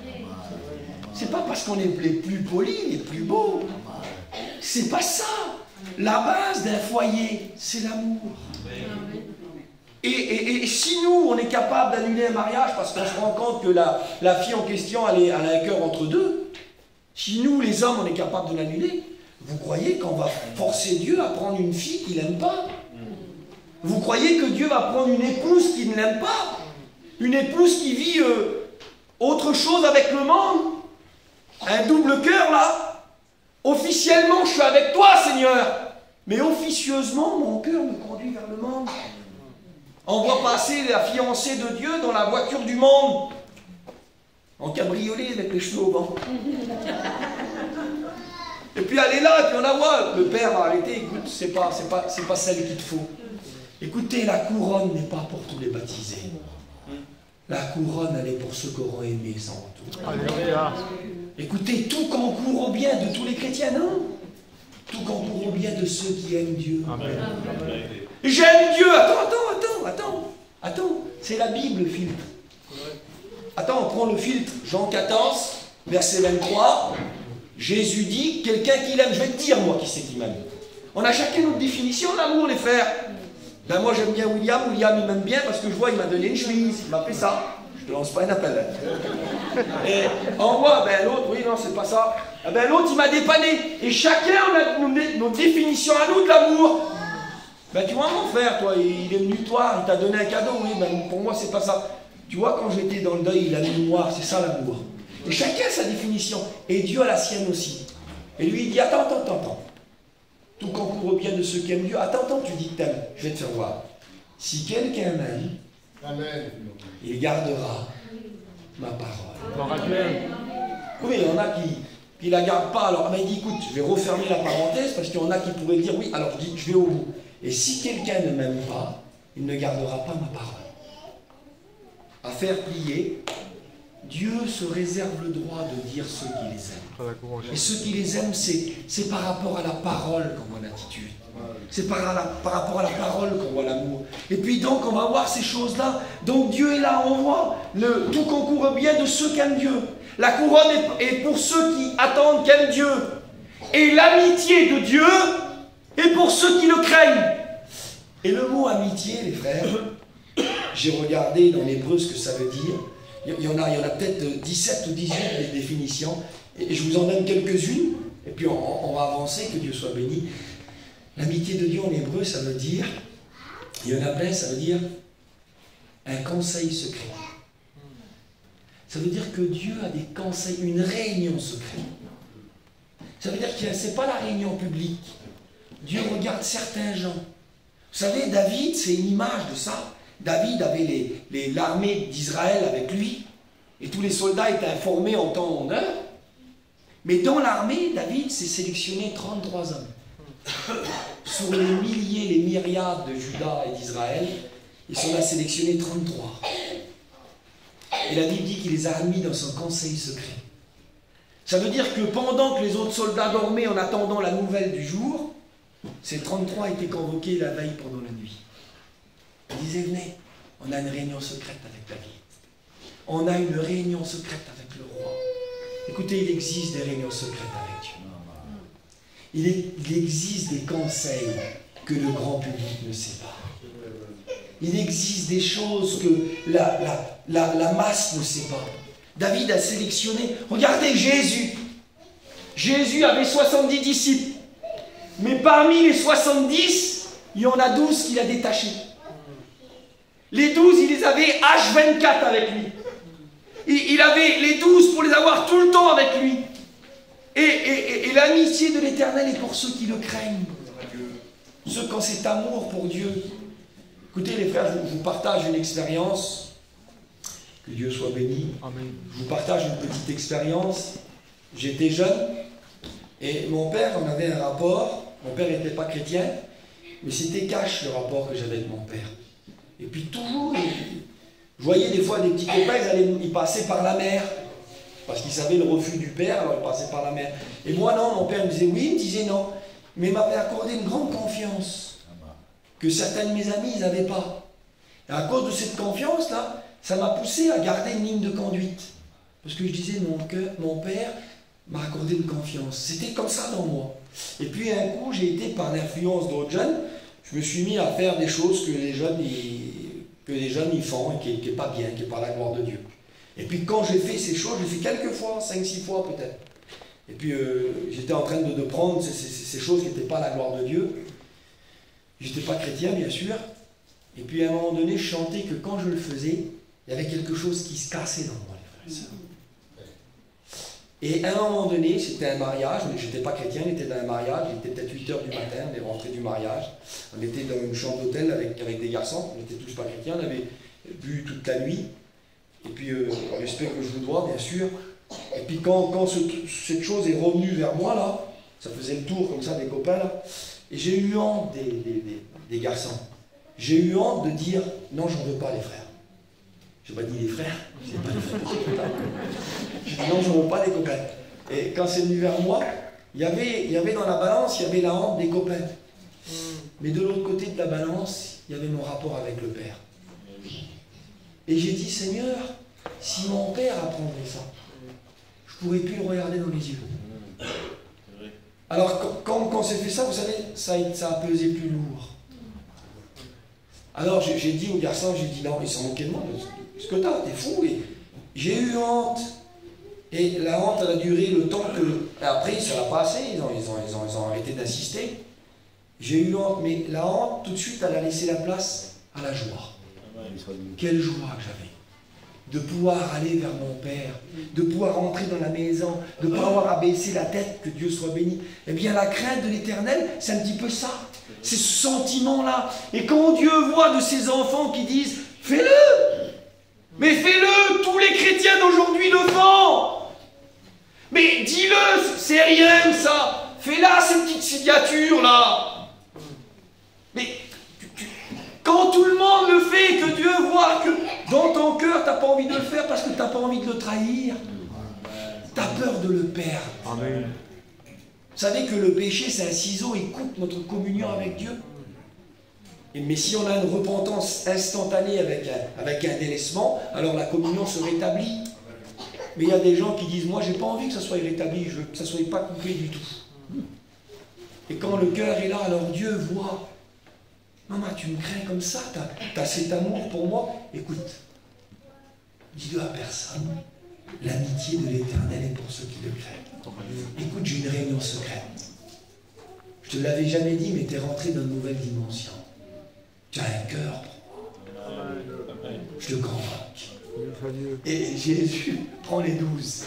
C'est pas parce qu'on est les plus polis, les plus beaux. C'est pas ça. La base d'un foyer, c'est l'amour. Et si nous, on est capable d'annuler un mariage parce qu'on se rend compte que la fille en question, elle a un cœur entre deux, si nous, les hommes, on est capable de l'annuler, vous croyez qu'on va forcer Dieu à prendre une fille qu'il n'aime pas? Vous croyez que Dieu va prendre une épouse qui ne l'aime pas? Une épouse qui vit autre chose avec le monde? Un double cœur là? Officiellement, je suis avec toi, Seigneur. Mais officieusement, mon cœur me conduit vers le monde. On voit passer la fiancée de Dieu dans la voiture du monde. En cabriolet avec les cheveux au vent. Et puis elle est là, et puis on la voit. Le père a arrêté, écoute, c'est pas celle qu'il te faut. Écoutez, la couronne n'est pas pour tous les baptisés. La couronne, elle est pour ceux qui auront aimé sans retour. Alléluia. Écoutez, tout concourt au bien de tous les chrétiens, non? Tout concourt au bien de ceux qui aiment Dieu. Amen. J'aime Dieu. Attends. C'est la Bible, le filtre. Attends, on prend le filtre. Jean 14, verset 23. Jésus dit, quelqu'un qui l'aime, je vais te dire, moi, qui c'est qui m'aime. On a chacun notre définition de l'amour, les frères. Ben, moi, j'aime bien William. William, il m'aime bien parce que je vois, il m'a donné une chemise. Il m'a fait ça. Je te lance pas un appel. Et on voit, ben l'autre, oui, non, c'est pas ça. Ben, l'autre, il m'a dépanné. Et chacun, on a notre définition à nous de l'amour. Ben, tu vois, mon frère, toi, il est venu te voir, il t'a donné un cadeau. Oui, ben, pour moi, c'est pas ça. Tu vois, quand j'étais dans le deuil, il a mis noir, c'est ça l'amour. Et chacun a sa définition. Et Dieu a la sienne aussi. Et lui, il dit, attends. Tout concourt au bien de ceux qui aiment Dieu. Attends, tu dis que t'aimes. Je vais te faire voir. Si quelqu'un m'aime, il gardera ma parole. Oui, il y en a qui ne la gardent pas. Alors, il dit, écoute, je vais refermer la parenthèse parce qu'il y en a qui pourraient dire, oui, alors je dis, je vais au bout. Et si quelqu'un ne m'aime pas, il ne gardera pas ma parole. À faire plier, Dieu se réserve le droit de dire ceux qui les aiment. Et ceux qui les aiment, c'est par rapport à la parole qu'on voit l'attitude. C'est par rapport à la parole qu'on voit l'amour. Et puis donc, on va voir ces choses-là. Donc Dieu est là, on voit. Tout concourt bien de ceux qui aiment Dieu. La couronne est pour ceux qui attendent qu'aiment Dieu. Et l'amitié de Dieu est pour ceux qui le craignent. Et le mot amitié, les frères, j'ai regardé dans l'hébreu ce que ça veut dire. Il y en a peut-être 17 ou 18 des définitions. Et je vous en donne quelques-unes. Et puis on va avancer, que Dieu soit béni. L'amitié de Dieu en hébreu, ça veut dire, il y en a plein, ça veut dire un conseil secret. Ça veut dire que Dieu a des conseils, une réunion secrète. Ça veut dire que ce n'est pas la réunion publique. Dieu regarde certains gens. Vous savez, David, c'est une image de ça. David avait l'armée d'Israël avec lui, et tous les soldats étaient informés en temps et en heure. Mais dans l'armée, David s'est sélectionné 33 hommes. Sur les milliers, les myriades de Juda et d'Israël, il s'en a sélectionné 33. Et la Bible dit qu'il les a mis dans son conseil secret. Ça veut dire que pendant que les autres soldats dormaient en attendant la nouvelle du jour, ces 33 étaient convoqués la veille pendant la nuit. Ils disaient, venez, on a une réunion secrète avec David. On a une réunion secrète avec le roi. Écoutez, il existe des réunions secrètes avec Dieu. Il existe des conseils que le grand public ne sait pas. Il existe des choses que la masse ne sait pas. David a sélectionné. Regardez Jésus. Jésus avait 70 disciples. Mais parmi les 70, il y en a 12 qu'il a détachés. Les 12, il les avait H24 avec lui. Il avait les 12 pour les avoir tout le temps avec lui. Et l'amitié de l'Éternel est pour ceux qui le craignent. Ceux qui ont cet amour pour Dieu. Écoutez les frères, je vous partage une expérience. Que Dieu soit béni. Amen. Je vous partage une petite expérience. J'étais jeune. Et mon père, on avait un rapport. Mon père n'était pas chrétien. Mais c'était cash le rapport que j'avais avec mon père. Et puis toujours, je voyais des fois des petits copains, ils passaient par la mer. Parce qu'ils savaient le refus du père, alors ils passaient par la mer. Et moi non, mon père me disait oui, il me disait non. mais il m'avait accordé une grande confiance que certains de mes amis, ils n'avaient pas. Et à cause de cette confiance-là, ça m'a poussé à garder une ligne de conduite. Parce que je disais, mon père m'a accordé une confiance. C'était comme ça dans moi. Et puis un coup, j'ai été, par l'influence d'autres jeunes, je me suis mis à faire des choses que les jeunes y font et qui n'est pas bien, qui n'est pas la gloire de Dieu. Et puis quand j'ai fait ces choses, j'ai fait quelques fois, 5-6 fois peut-être. Et puis j'étais en train de prendre ces choses qui n'étaient pas la gloire de Dieu. J'étais pas chrétien, bien sûr. Et puis à un moment donné, je chantais que quand je le faisais, il y avait quelque chose qui se cassait dans moi, les frères et sœurs. Et à un moment donné, c'était un mariage, mais je n'étais pas chrétien, on était dans un mariage, il était peut-être 8 h du matin, on est rentré du mariage. On était dans une chambre d'hôtel avec des garçons, on n'était tous pas chrétiens, on avait bu toute la nuit. Et puis, respect que je vous dois, bien sûr. Et puis quand cette chose est revenue vers moi, là, ça faisait le tour comme ça des copains, là, et j'ai eu honte des garçons. J'ai eu honte de dire, non, j'en veux pas les frères. Je n'ai pas dit les frères, je n'ai pas les frères. J'ai dit non, je ne veux pas les copains. Et quand c'est venu vers moi, il y avait dans la balance, il y avait la honte des copains. Mais de l'autre côté de la balance, il y avait mon rapport avec le Père. Et j'ai dit, Seigneur, si mon Père apprendrait ça, je ne pourrais plus le regarder dans les yeux. Alors, quand c'est fait ça, vous savez, ça a pesé plus lourd. Alors, j'ai dit aux garçons, j'ai dit, non, ils sont moqués de moi. Ce que t'as, t'es fou. Et j'ai eu honte. Et la honte, elle a duré le temps que... Après, ça l'a passé, ils ont arrêté d'insister. J'ai eu honte, mais la honte, tout de suite, elle a laissé la place à la joie. Quelle joie que j'avais de pouvoir aller vers mon Père, de pouvoir rentrer dans la maison, de ne pas avoir à baisser la tête, que Dieu soit béni. Eh bien, la crainte de l'Éternel, c'est un petit peu ça. C'est ce sentiment-là. Et quand Dieu voit de ses enfants qui disent « Fais-le !» Mais fais-le, tous les chrétiens d'aujourd'hui le font. Mais dis-le, c'est rien ça. Fais-la, ces petites signature-là. Mais quand tout le monde le fait, que Dieu voit que dans ton cœur, tu n'as pas envie de le faire parce que tu n'as pas envie de le trahir. Tu as peur de le perdre. Amen. Vous savez que le péché, c'est un ciseau, il coupe notre communion avec Dieu. Mais si on a une repentance instantanée avec un délaissement, alors la communion se rétablit. Mais il y a des gens qui disent, moi j'ai pas envie que ça soit rétabli, je veux que ça ne soit pas coupé du tout. Et quand le cœur est là, alors Dieu voit, maman tu me crains comme ça, tu as cet amour pour moi, écoute, dis-le à personne, l'amitié de l'Éternel est pour ceux qui le craignent. Écoute, j'ai une réunion secrète. Je te l'avais jamais dit, mais tu es rentré dans une nouvelle dimension. Tu as un cœur pour moi. Je te convoque. Et Jésus prend les 12.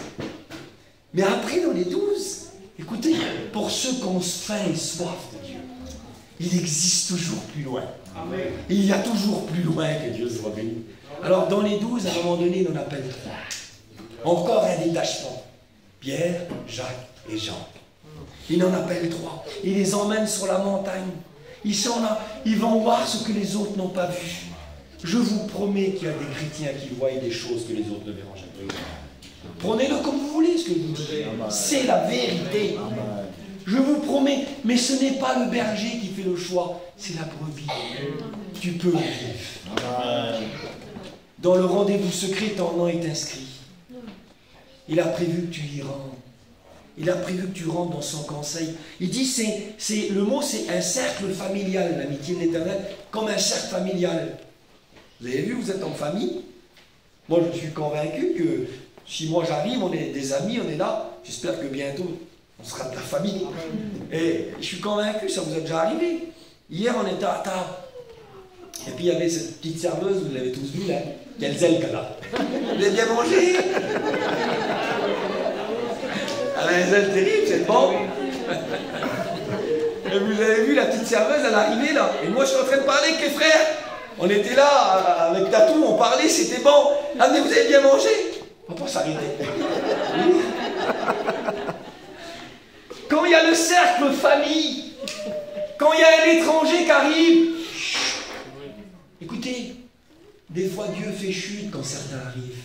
Mais après, dans les 12, écoutez, pour ceux qui ont faim et soif de Dieu, il existe toujours plus loin. Et il y a toujours plus loin que Dieu soit béni. Alors, dans les 12, à un moment donné, il en appelle 3. Encore un détachement. Pierre, Jacques et Jean. Il en appelle 3. Il les emmène sur la montagne. Ils sont là, ils vont voir ce que les autres n'ont pas vu. Je vous promets qu'il y a des chrétiens qui voient des choses que les autres ne verront jamais. Prenez-le comme vous voulez, ce que vous dites. C'est la vérité. Je vous promets, mais ce n'est pas le berger qui fait le choix, c'est la brebis. Tu peux le vivre. Dans le rendez-vous secret, ton nom est inscrit. Il a prévu que tu y rentres. Il a prévu que tu rentres dans son conseil. Il dit, le mot c'est un cercle familial, l'amitié de l'Éternel, comme un cercle familial. Vous avez vu, vous êtes en famille. Moi, je suis convaincu que si moi j'arrive, on est des amis, on est là. J'espère que bientôt, on sera de la famille. Et je suis convaincu, ça vous est déjà arrivé. Hier, on était à table. Et puis, il y avait cette petite serveuse, vous l'avez tous vu, là. Quelle zèle qu'elle a. Vous avez bien mangé? Elle a un zèle terrible, c'est bon. Et vous avez vu, la petite serveuse, elle est arrivée là. Et moi, je suis en train de parler avec les frères. On était là, avec Tatou, on parlait, c'était bon. Ah, mais vous avez bien mangé? On va pas s'arrêter. Quand il y a le cercle famille, quand il y a un étranger qui arrive, écoutez, des fois Dieu fait chute quand certains arrivent.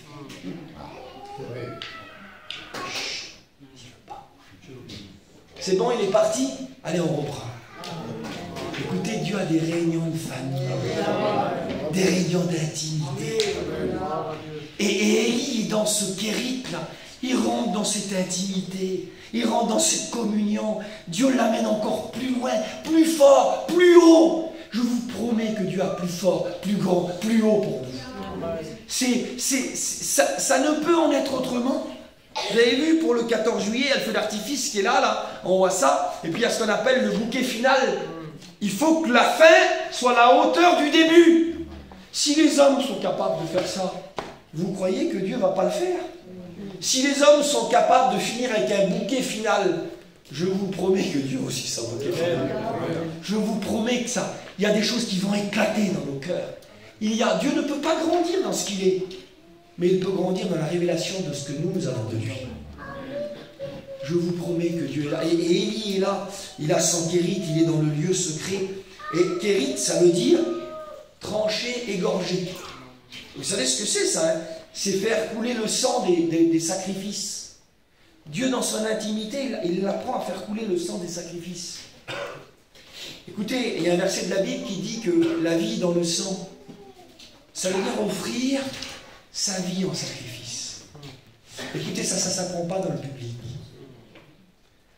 C'est bon, il est parti? Allez, on reprend. Écoutez, Dieu a des réunions de famille, des réunions d'intimité. Et Élie est dans ce kérit-là. Il rentre dans cette intimité, il rentre dans cette communion. Dieu l'amène encore plus loin, plus fort, plus haut. Je vous promets que Dieu a plus fort, plus grand, plus haut pour vous. Ça ne peut en être autrement. Vous avez vu pour le 14 juillet, il y a le feu d'artifice qui est là, on voit ça. Et puis il y a ce qu'on appelle le bouquet final. Il faut que la fin soit à la hauteur du début. Si les hommes sont capables de faire ça, vous croyez que Dieu ne va pas le faire? Si les hommes sont capables de finir avec un bouquet final, je vous promets que Dieu aussi ça va le faire. Je vous promets que ça, il y a des choses qui vont éclater dans nos cœurs. Dieu ne peut pas grandir dans ce qu'il est, mais il peut grandir dans la révélation de ce que nous avons de lui. Je vous promets que Dieu est là. Et Élie est là, il a son kérit, il est dans le lieu secret. Et kérit, ça veut dire trancher, égorger. Vous savez ce que c'est ça, hein? C'est faire couler le sang des sacrifices. Dieu, dans son intimité, il apprend à faire couler le sang des sacrifices. Écoutez, il y a un verset de la Bible qui dit que la vie dans le sang, ça veut dire offrir sa vie en sacrifice. Écoutez, ça ne s'apprend pas dans le public.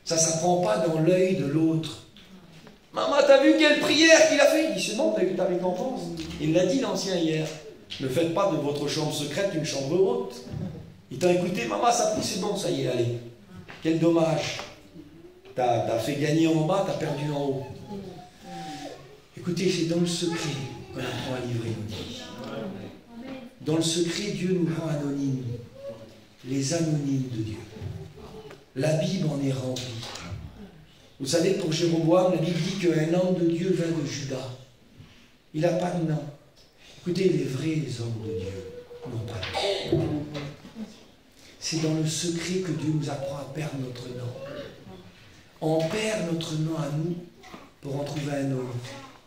Ça ne s'apprend pas dans l'œil de l'autre. Maman, t'as vu quelle prière qu'il a fait? Il dit, c'est bon, t'as eu ta récompense. Il l'a dit l'ancien hier. Ne faites pas de votre chambre secrète une chambre haute. Il t'a écouté, maman, ça prie, c'est bon, ça y est, allez. Quel dommage. T'as fait gagner en bas, t'as perdu en haut. Écoutez, c'est dans le secret qu'on apprend à livrer nos vies. Dans le secret, Dieu nous rend anonymes. Les anonymes de Dieu. La Bible en est remplie. Vous savez, pour Jéroboam, la Bible dit qu'un homme de Dieu vint de Juda. Il n'a pas de nom. Écoutez, les vrais hommes de Dieu n'ont pas de nom. C'est dans le secret que Dieu nous apprend à perdre notre nom. On perd notre nom à nous pour en trouver un autre.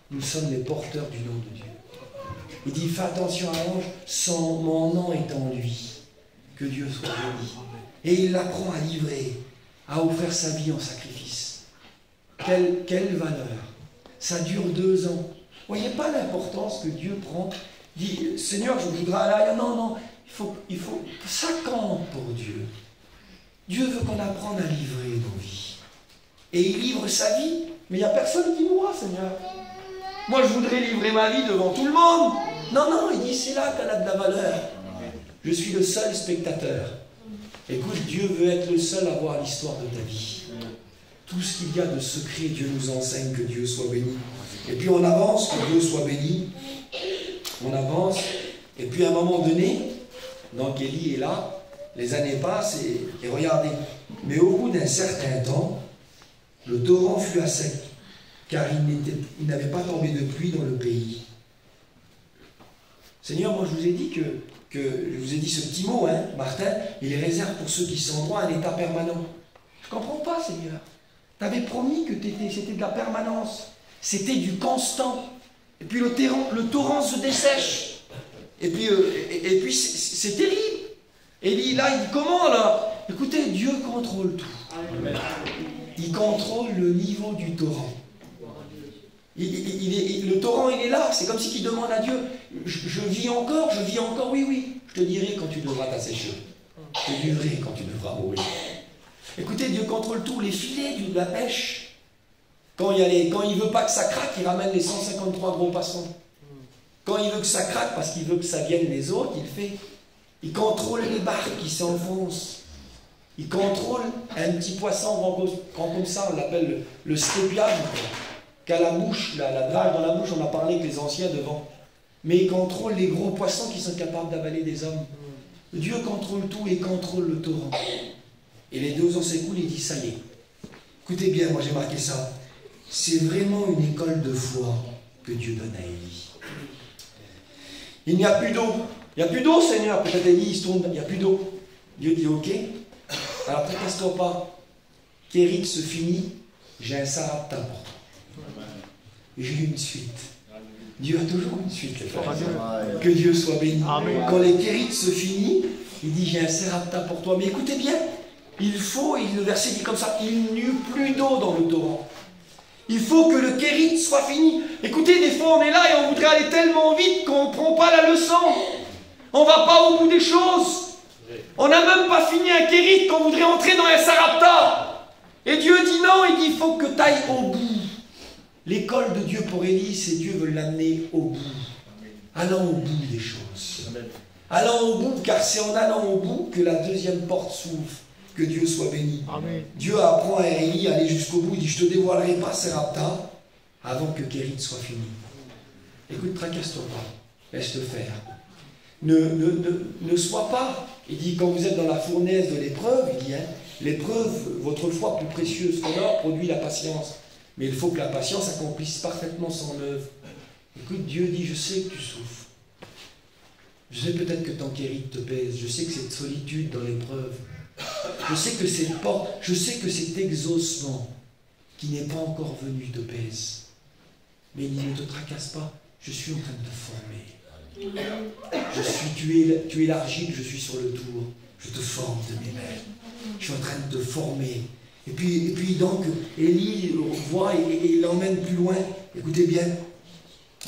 Nous sommes les porteurs du nom de Dieu. Il dit, fais attention à l'ange, mon nom est en lui. Que Dieu soit béni. Et il l'apprend à livrer, à offrir sa vie en sacrifice. Quelle valeur. Ça dure 2 ans. Vous ne voyez pas l'importance que Dieu prend. Il dit, Seigneur, je voudrais aller ailleurs. Non, il faut ça compte pour Dieu. Dieu veut qu'on apprenne à livrer nos vies. Et il livre sa vie, mais il n'y a personne qui mourra, Seigneur. Moi, je voudrais livrer ma vie devant tout le monde. Non, il dit, c'est là qu'elle a de la valeur. Je suis le seul spectateur. Écoute, Dieu veut être le seul à voir l'histoire de ta vie. Tout ce qu'il y a de secret, Dieu nous enseigne, que Dieu soit béni. Et puis on avance, que Dieu soit béni. On avance. Et puis à un moment donné, donc Élie est là, les années passent et regardez. Mais au bout d'un certain temps, le torrent fut à sec, car il n'avait pas tombé de pluie dans le pays. Seigneur, moi je vous ai dit je vous ai dit ce petit mot, hein, Martin, il les réserve pour ceux qui sont en droit à un état permanent. Je ne comprends pas, Seigneur. Tu avais promis que c'était de la permanence. C'était du constant. Et puis le torrent se dessèche. Et puis c'est terrible. Et là, il dit comment là? Écoutez, Dieu contrôle tout. Il contrôle le niveau du torrent. Le torrent, il est là. C'est comme si il demande à Dieu, je vis encore, oui. Je te dirai quand tu devras t'assécher. Je te dirai quand tu devras mourir. Écoutez, Dieu contrôle tout, les filets de la pêche. Quand il ne veut pas que ça craque, il ramène les 153 gros poissons. Quand il veut que ça craque, parce qu'il veut que ça vienne les autres, il fait. Il contrôle les barques qui s'enfoncent. Il contrôle un petit poisson grand comme ça, on l'appelle le stépiage, qui a la bouche, la drage dans la bouche, on a parlé avec les anciens devant. Mais il contrôle les gros poissons qui sont capables d'avaler des hommes. Dieu contrôle tout et contrôle le torrent. Et les 2 ans s'écoulent et il dit, ça y est. Écoutez bien, moi j'ai marqué ça. C'est vraiment une école de foi que Dieu donne à Élie. Il n'y a plus d'eau. Il n'y a plus d'eau, Seigneur. Peut-être Élie, il se tourne, il n'y a plus d'eau. Dieu dit, ok. Alors tracasse-toi pas. Kérit se finit, j'ai un sarabta pour toi. Et j'ai une suite. Dieu a toujours une suite, les frères. Que Dieu soit béni. Amen. Quand les kérites se finissent, il dit, j'ai un sarabta pour toi. Mais écoutez bien, Il faut, et le verset dit comme ça, il n'y eut plus d'eau dans le torrent. Il faut que le kérit soit fini. Écoutez, des fois on est là et on voudrait aller tellement vite qu'on ne prend pas la leçon. On ne va pas au bout des choses. On n'a même pas fini un kérit qu'on voudrait entrer dans un sarapta. Et Dieu dit non, il dit il faut que tu ailles au bout. L'école de Dieu pour Élie, c'est Dieu veut l'amener au bout. Allons au bout des choses. Allons au bout, car c'est en allant au bout que la deuxième porte s'ouvre. Que Dieu soit béni. Amen. Dieu apprend à Élie à aller jusqu'au bout. Il dit, je ne te dévoilerai pas Sarepta avant que Kérit soit fini. Écoute, tracasse-toi pas. Laisse-te faire. Ne sois pas. Il dit, quand vous êtes dans la fournaise de l'épreuve, il dit, l'épreuve, votre foi plus précieuse que l'or, produit la patience. Mais il faut que la patience accomplisse parfaitement son œuvre. Écoute, Dieu dit, je sais que tu souffres. Je sais peut-être que ton Kérit te pèse. Je sais que cette solitude dans l'épreuve. Je sais que cette porte, je sais que cet exaucement qui n'est pas encore venu te pèse. Mais il ne te tracasse pas, je suis en train de te former. Tu es l'argile, je suis sur le tour. Je te forme de mes mains. Je suis en train de te former. Et puis donc, Élie voit et l'emmène plus loin. Écoutez bien.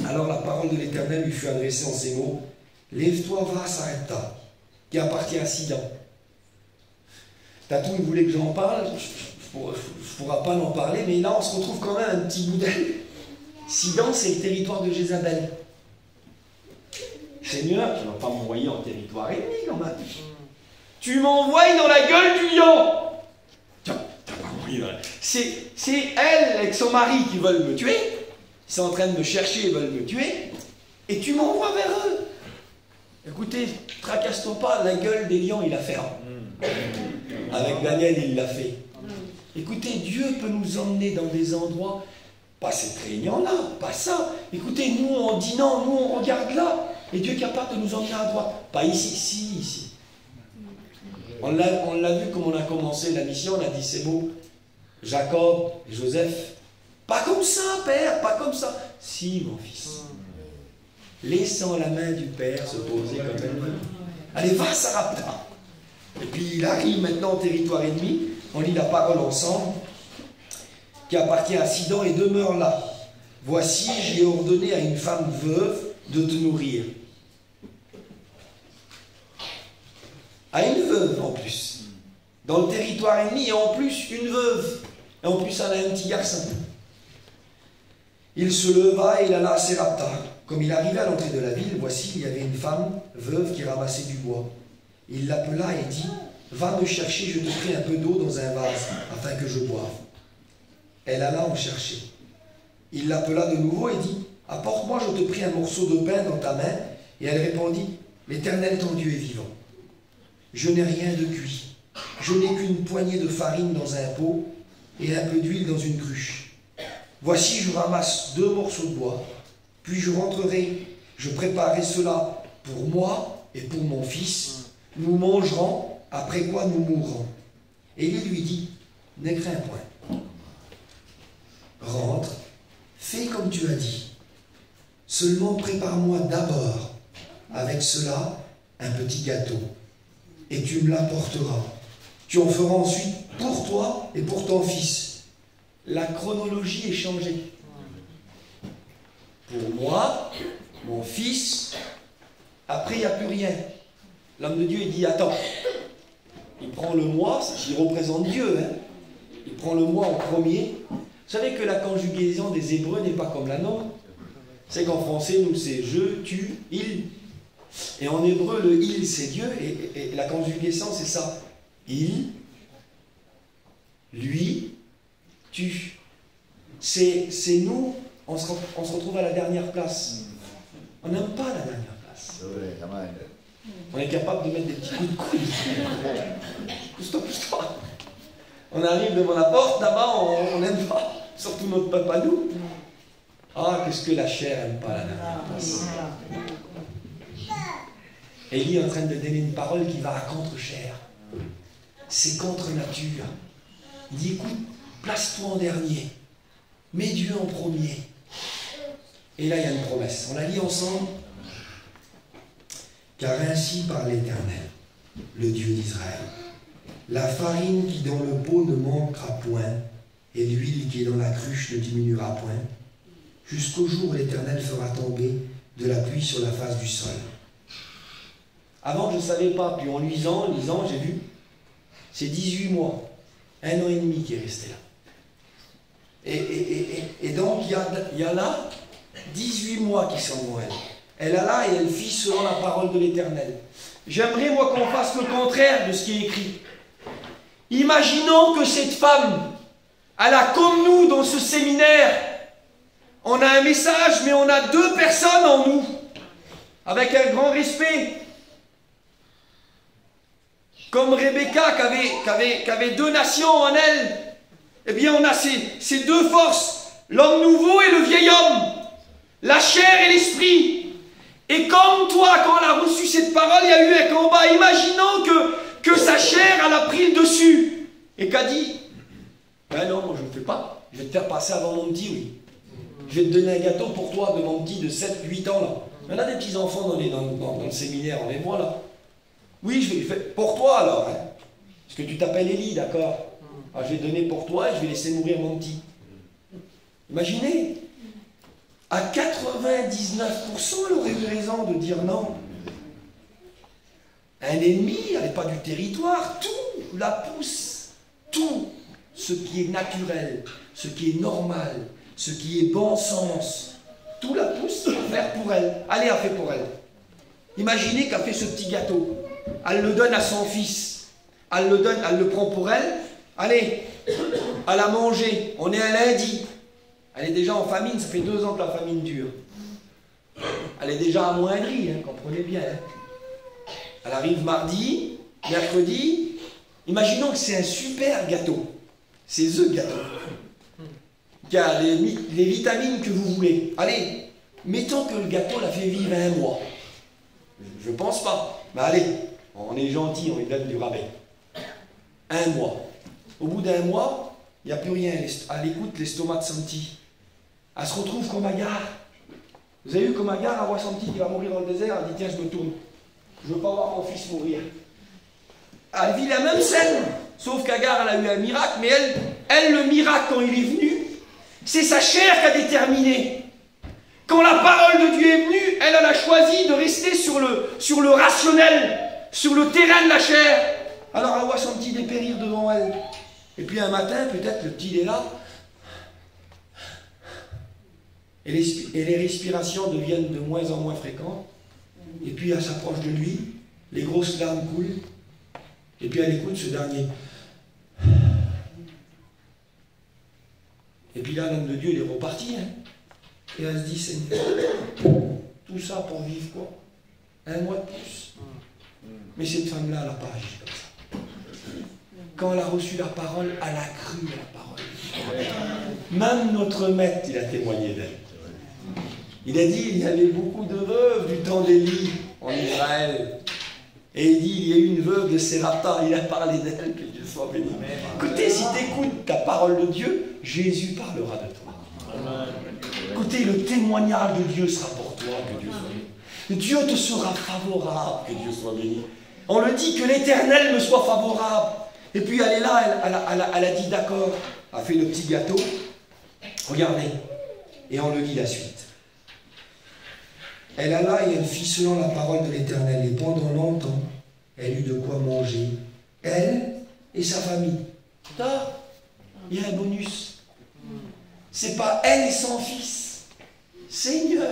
Alors la parole de l'Éternel lui fut adressée en ces mots. Lève-toi, va à Sarepta, qui appartient à Sidon. Tatou, il voulait que j'en parle, je ne pourrai pas en parler, mais là on se retrouve quand même un petit bout d'elle. Sidon, c'est le territoire de Jézabel. Seigneur, tu ne vas pas m'envoyer en territoire ennemi quand même. Tu m'envoies dans la gueule du lion. C'est elle avec son mari qui veulent me tuer. Ils sont en train de me chercher, ils veulent me tuer. Et tu m'envoies vers eux. Écoutez, tracasse-toi pas, la gueule des lions, il a fait. Avec Daniel, il l'a fait. Écoutez, Dieu peut nous emmener dans des endroits, pas cette réunion-là, pas ça. Écoutez, nous on dit non, nous on regarde là, et Dieu est capable de nous emmener à droite. Pas ici, ici. On l'a vu comme on a commencé la mission, on a dit c'est beau. Jacob, Joseph, pas comme ça, Père, pas comme ça. Si, mon fils. Laissant la main du Père se poser comme elle veut. Allez, va, Sarepta. Et puis il arrive maintenant au territoire ennemi, on lit la parole ensemble, qui appartient à Sidon et demeure là. Voici, j'ai ordonné à une femme veuve de te nourrir. À une veuve en plus. Dans le territoire ennemi, et en plus une veuve. Et en plus elle a un petit garçon. Il se leva et il alla à Sarepta. Comme il arrivait à l'entrée de la ville, voici, il y avait une femme veuve qui ramassait du bois. Il l'appela et dit, va me chercher, je te ferai un peu d'eau dans un vase, afin que je boive. Elle alla en chercher. Il l'appela de nouveau et dit, apporte-moi, je te prie un morceau de pain dans ta main. Et elle répondit, l'Éternel ton Dieu est vivant. Je n'ai rien de cuit. Je n'ai qu'une poignée de farine dans un pot et un peu d'huile dans une cruche. Voici, je ramasse 2 morceaux de bois, puis je rentrerai, je préparerai cela pour moi et pour mon fils. Nous mangerons, après quoi nous mourrons. Et il lui dit, ne crains point. Rentre, fais comme tu as dit. Seulement prépare-moi d'abord, avec cela, un petit gâteau. Et tu me l'apporteras. Tu en feras ensuite pour toi et pour ton fils. La chronologie est changée. Pour moi, mon fils, après il n'y a plus rien. L'homme de Dieu, il dit, attends. Il prend le moi, qui représente Dieu. Il prend le moi en premier. Vous savez que la conjugaison des Hébreux n'est pas comme la nôtre. C'est qu'en français, nous, c'est je, tu, il. Et en hébreu, le il, c'est Dieu. Et la conjugaison, c'est ça. Il, lui, tu. C'est nous, on se retrouve à la dernière place. On n'aime pas la dernière place. On est capable de mettre des petits coups de coude. Pousse-toi, pousse-toi. On arrive devant la porte, là-bas, on n'aime pas. Surtout notre papa, nous. Ah, qu'est-ce que la chair n'aime pas la dernière place. Élie est en train de donner une parole qui va à contre-chair. C'est contre nature. Il dit, écoute, place-toi en dernier. Mets Dieu en premier. Et là, il y a une promesse. On la lit ensemble. Car ainsi parle l'Éternel, le Dieu d'Israël. La farine qui dans le pot ne manquera point, et l'huile qui est dans la cruche ne diminuera point, jusqu'au jour où l'Éternel fera tomber de la pluie sur la face du sol. Avant, je ne savais pas, puis en lisant, j'ai vu, c'est 18 mois, 1 an et demi qui est resté là. Et donc, il y a là 18 mois qui sont devant elle. Elle a là et elle vit selon la parole de l'Éternel. J'aimerais, moi, qu'on fasse le contraire de ce qui est écrit. Imaginons que cette femme, elle a comme nous dans ce séminaire, on a un message, mais on a 2 personnes en nous, avec un grand respect. Comme Rebecca qui avait 2 nations en elle, eh bien on a ces 2 forces, l'homme nouveau et le vieil homme, la chair et l'esprit. Et comme toi, quand elle a reçu cette parole, il y a eu un combat. Imaginons que sa chair, elle a pris le dessus. Et qu'a dit, ben non, moi je ne fais pas, je vais te faire passer avant mon petit, oui. Je vais te donner un gâteau pour toi de mon petit de 7-8 ans là. On a des petits enfants dans le séminaire, on les voit là. Oui, je vais le faire pour toi alors. Hein. Parce que tu t'appelles Élie, d'accord. Alors, je vais donner pour toi et je vais laisser mourir mon petit. Imaginez, à 99%, elle aurait eu raison de dire non. Un ennemi, elle n'est pas du territoire, tout la pousse. Tout ce qui est naturel, ce qui est normal, ce qui est bon sens, tout la pousse à faire pour elle. Allez, elle fait pour elle. Imaginez qu'elle fait ce petit gâteau. Elle le donne à son fils. Elle le prend pour elle. Allez, elle a mangé. On est un lundi. Elle est déjà en famine, ça fait 2 ans que la famine dure. Elle est déjà amoindrie, hein, comprenez bien. Hein. Elle arrive mardi, mercredi. Imaginons que c'est un super gâteau. C'est the gâteau. Qui a les vitamines que vous voulez. Allez, mettons que le gâteau l'a fait vivre 1 mois. Je ne pense pas. Mais allez, on est gentil, on lui donne du rabais. 1 mois. Au bout d'1 mois, il n'y a plus rien. Elle écoute l'estomac senti. Elle se retrouve comme Agar. Vous avez vu comme Agar, elle voit son petit qui va mourir dans le désert, elle dit tiens, je me tourne. Je ne veux pas voir mon fils mourir. Elle vit la même scène, sauf qu'Agar, elle a eu un miracle, mais elle, le miracle, quand il est venu, c'est sa chair qui a déterminé. Quand la parole de Dieu est venue, elle a choisi de rester sur le rationnel, sur le terrain de la chair. Alors elle voit son petit dépérir devant elle. Et puis un matin, peut-être le petit il est là, et les respirations deviennent de moins en moins fréquentes. Et puis elle s'approche de lui, les grosses larmes coulent, et puis elle écoute ce dernier. Et puis là, l'homme de Dieu, il est reparti. Hein. Et elle se dit, Seigneur, tout ça pour vivre quoi? 1 mois de plus. Mais cette femme-là, elle n'a pas agi comme ça. Quand elle a reçu la parole, elle a cru à la parole. Même notre maître, il a témoigné d'elle. Il a dit, il y avait beaucoup de veuves du temps d'Élie en Israël. Et il dit, il y a eu une veuve de Sérapta, il a parlé d'elle, que Dieu soit béni. Écoutez, si tu écoutes ta parole de Dieu, Jésus parlera de toi. Amen. Écoutez, le témoignage de Dieu sera pour toi, que Dieu soit béni. Dieu te sera favorable, que Dieu soit béni. On le dit, que l'Éternel me soit favorable. Et puis elle est là, elle a dit d'accord, elle a fait le petit gâteau. Regardez, et on le lit la suite. Elle alla et elle fit selon la parole de l'Éternel, et pendant longtemps, elle eut de quoi manger, elle et sa famille. Là, il y a un bonus. C'est pas elle et son fils. Seigneur,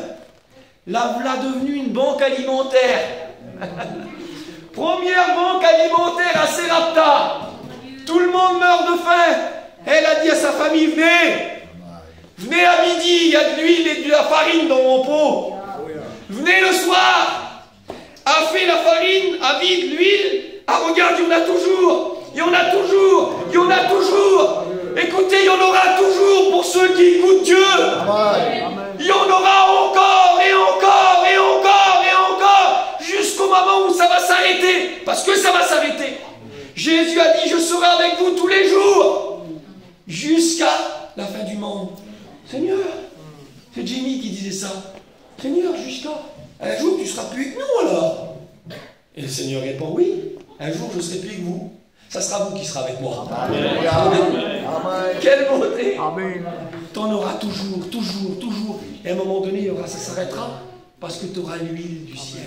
là, voilà devenu une banque alimentaire. Première banque alimentaire à Sérapta. Tout le monde meurt de faim. Elle a dit à sa famille, venez. Venez à midi, il y a de l'huile et de la farine dans mon pot. Venez le soir, a fait la farine, a vide l'huile, regarde, il y en a toujours, il y en a toujours, il y en a toujours. Écoutez, il y en aura toujours pour ceux qui écoutent Dieu. Il y en aura encore et encore et encore et encore, jusqu'au moment où ça va s'arrêter, parce que ça va s'arrêter. Jésus a dit, je serai avec vous tous les jours, jusqu'à la fin du monde. Seigneur, c'est Jimmy qui disait ça. Seigneur, jusqu'à un jour, tu ne seras plus avec nous alors. Et le Seigneur répond, oui, un jour, je serai plus avec vous. ça sera vous qui sera avec moi. Amen. Quelle beauté! Amen. Tu en auras toujours, toujours, toujours. Et à un moment donné, ça s'arrêtera parce que tu auras l'huile du ciel,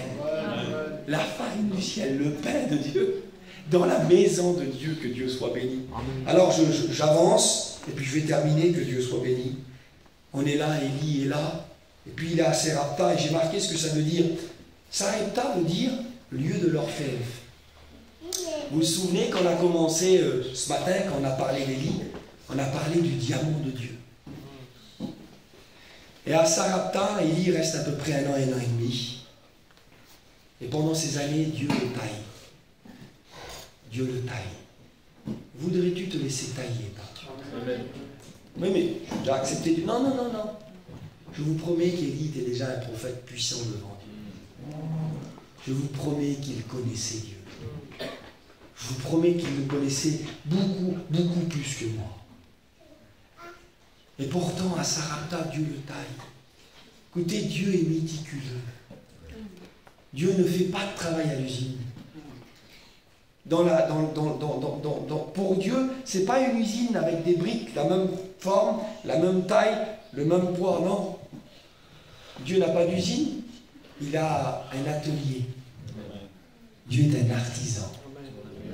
la farine du ciel, le pain de Dieu, dans la maison de Dieu, que Dieu soit béni. Alors j'avance, et puis je vais terminer, que Dieu soit béni. On est là, Élie est là, et puis il est à Sarepta, et j'ai marqué ce que ça veut dire. Sarepta veut dire lieu de l'orfèvre. Vous vous souvenez quand on a commencé ce matin, quand on a parlé d'Élie, on a parlé du diamant de Dieu. Et à Sarepta, Élie reste à peu près 1 an et demi. Et pendant ces années, Dieu le taille. Dieu le taille. Voudrais-tu te laisser tailler par Dieu? Oui, mais j'ai accepté Dieu. Non, non, non, non. Je vous promets qu'Élie était déjà un prophète puissant devant Dieu. Je vous promets qu'il connaissait Dieu. Je vous promets qu'il le connaissait beaucoup, beaucoup plus que moi. Et pourtant, à Sarepta, Dieu le taille. Écoutez, Dieu est méticuleux. Dieu ne fait pas de travail à l'usine. Pour Dieu, ce n'est pas une usine avec des briques, la même forme, la même taille, le même poids, non. Dieu n'a pas d'usine, il a un atelier. Dieu est un artisan.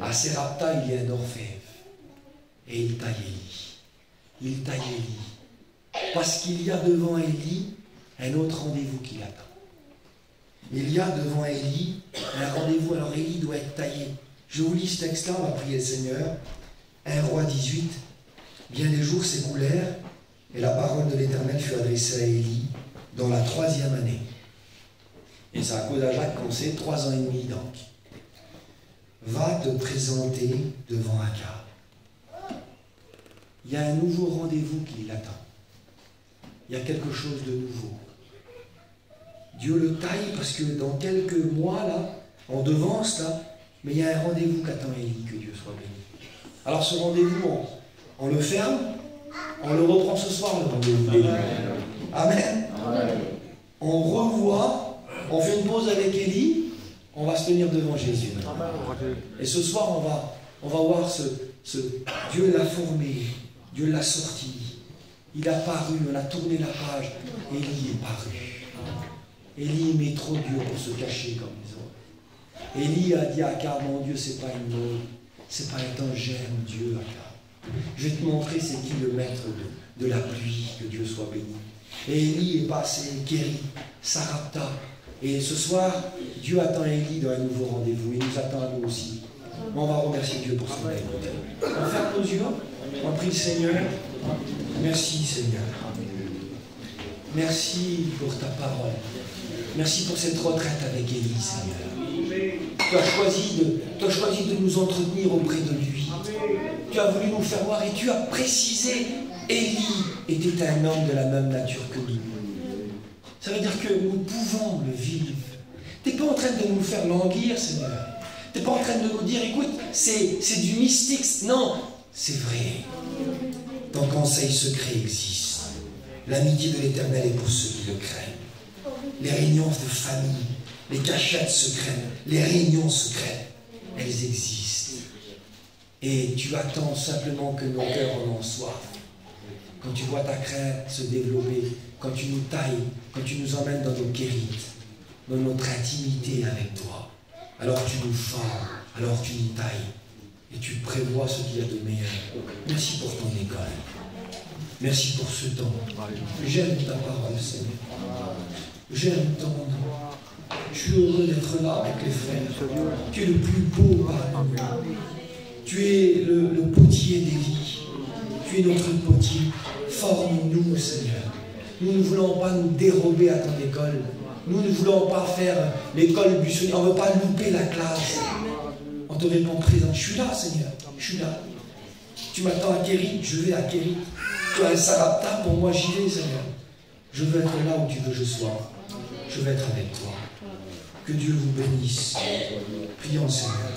À Sarepta, il y a un orfèvre. Et il taille Élie. Il taille Élie. Parce qu'il y a devant Élie un autre rendez-vous qui l'attend. Il y a devant Élie un rendez-vous. Alors Élie doit être taillé. Je vous lis ce texte-là, on va prier le Seigneur. 1 Roi 18. Bien des jours s'écoulèrent, et la parole de l'Éternel fut adressée à Élie dans la 3e année. Et ça a cause à Jacques qu'on sait, 3 ans et demi donc. Va te présenter devant Akab. Il y a un nouveau rendez-vous qui l'attend. Il y a quelque chose de nouveau. Dieu le taille parce que dans quelques mois, là, on devance, là, mais il y a un rendez-vous qu'attend Élie, que Dieu soit béni. Alors ce rendez-vous, on le ferme, on le reprend ce soir, le rendez-vous. Amen. Amen. On revoit, on fait une pause avec Élie, on va se tenir devant Jésus. Amen. Et ce soir, on va voir Dieu l'a formé, Dieu l'a sorti. Il a paru, on a tourné la page, Élie est paru. Élie aimait trop Dieu pour se cacher comme les autres. Élie a dit à Akab, mon Dieu, c'est pas une mode, c'est pas un temps, j'aime Dieu, Akab. Je vais te montrer c'est qui le maître de la pluie, que Dieu soit béni. Et Élie est passé, Kéri, Sarepta. Et ce soir, Dieu attend Élie dans un nouveau rendez-vous. Il nous attend à nous aussi. On va remercier Dieu pour son aide. On ferme nos yeux, on prie le Seigneur. Merci Seigneur. Merci pour ta parole. Merci pour cette retraite avec Élie, Seigneur. Tu as choisi de nous entretenir auprès de lui. Tu as voulu nous faire voir et tu as précisé, Élie était un homme de la même nature que nous. Ça veut dire que nous pouvons le vivre. Tu n'es pas en train de nous faire languir, Seigneur. Tu n'es pas en train de nous dire, écoute, c'est du mystique. Non, c'est vrai. Ton conseil secret existe. L'amitié de l'Éternel est pour ceux qui le craignent. Les réunions de famille, les cachettes secrètes, les réunions secrètes, elles existent. Et tu attends simplement que nos cœurs en ont soif. Quand tu vois ta crainte se développer, quand tu nous tailles, quand tu nous emmènes dans nos guérites, dans notre intimité avec toi, alors tu nous formes, alors tu nous tailles, et tu prévois ce qu'il y a de meilleur. Merci pour ton école. Merci pour ce temps. J'aime ta parole, Seigneur. J'aime ton nom. Je suis heureux d'être là avec les frères. Tu es le plus beau parmi nous. Tu es le potier d'Élie. Tu es notre potier. Forme-nous, Seigneur. Nous ne voulons pas nous dérober à ton école. Nous ne voulons pas faire l'école buissonnière. On ne veut pas louper la classe. On te répond présent. Je suis là, Seigneur. Je suis là. Tu m'attends à Kérit, je vais à Kérit. Tu as un Sarepta, pour moi j'y vais, Seigneur. Je veux être là où tu veux que je sois. Je veux être avec toi. Que Dieu vous bénisse. Prions, Seigneur.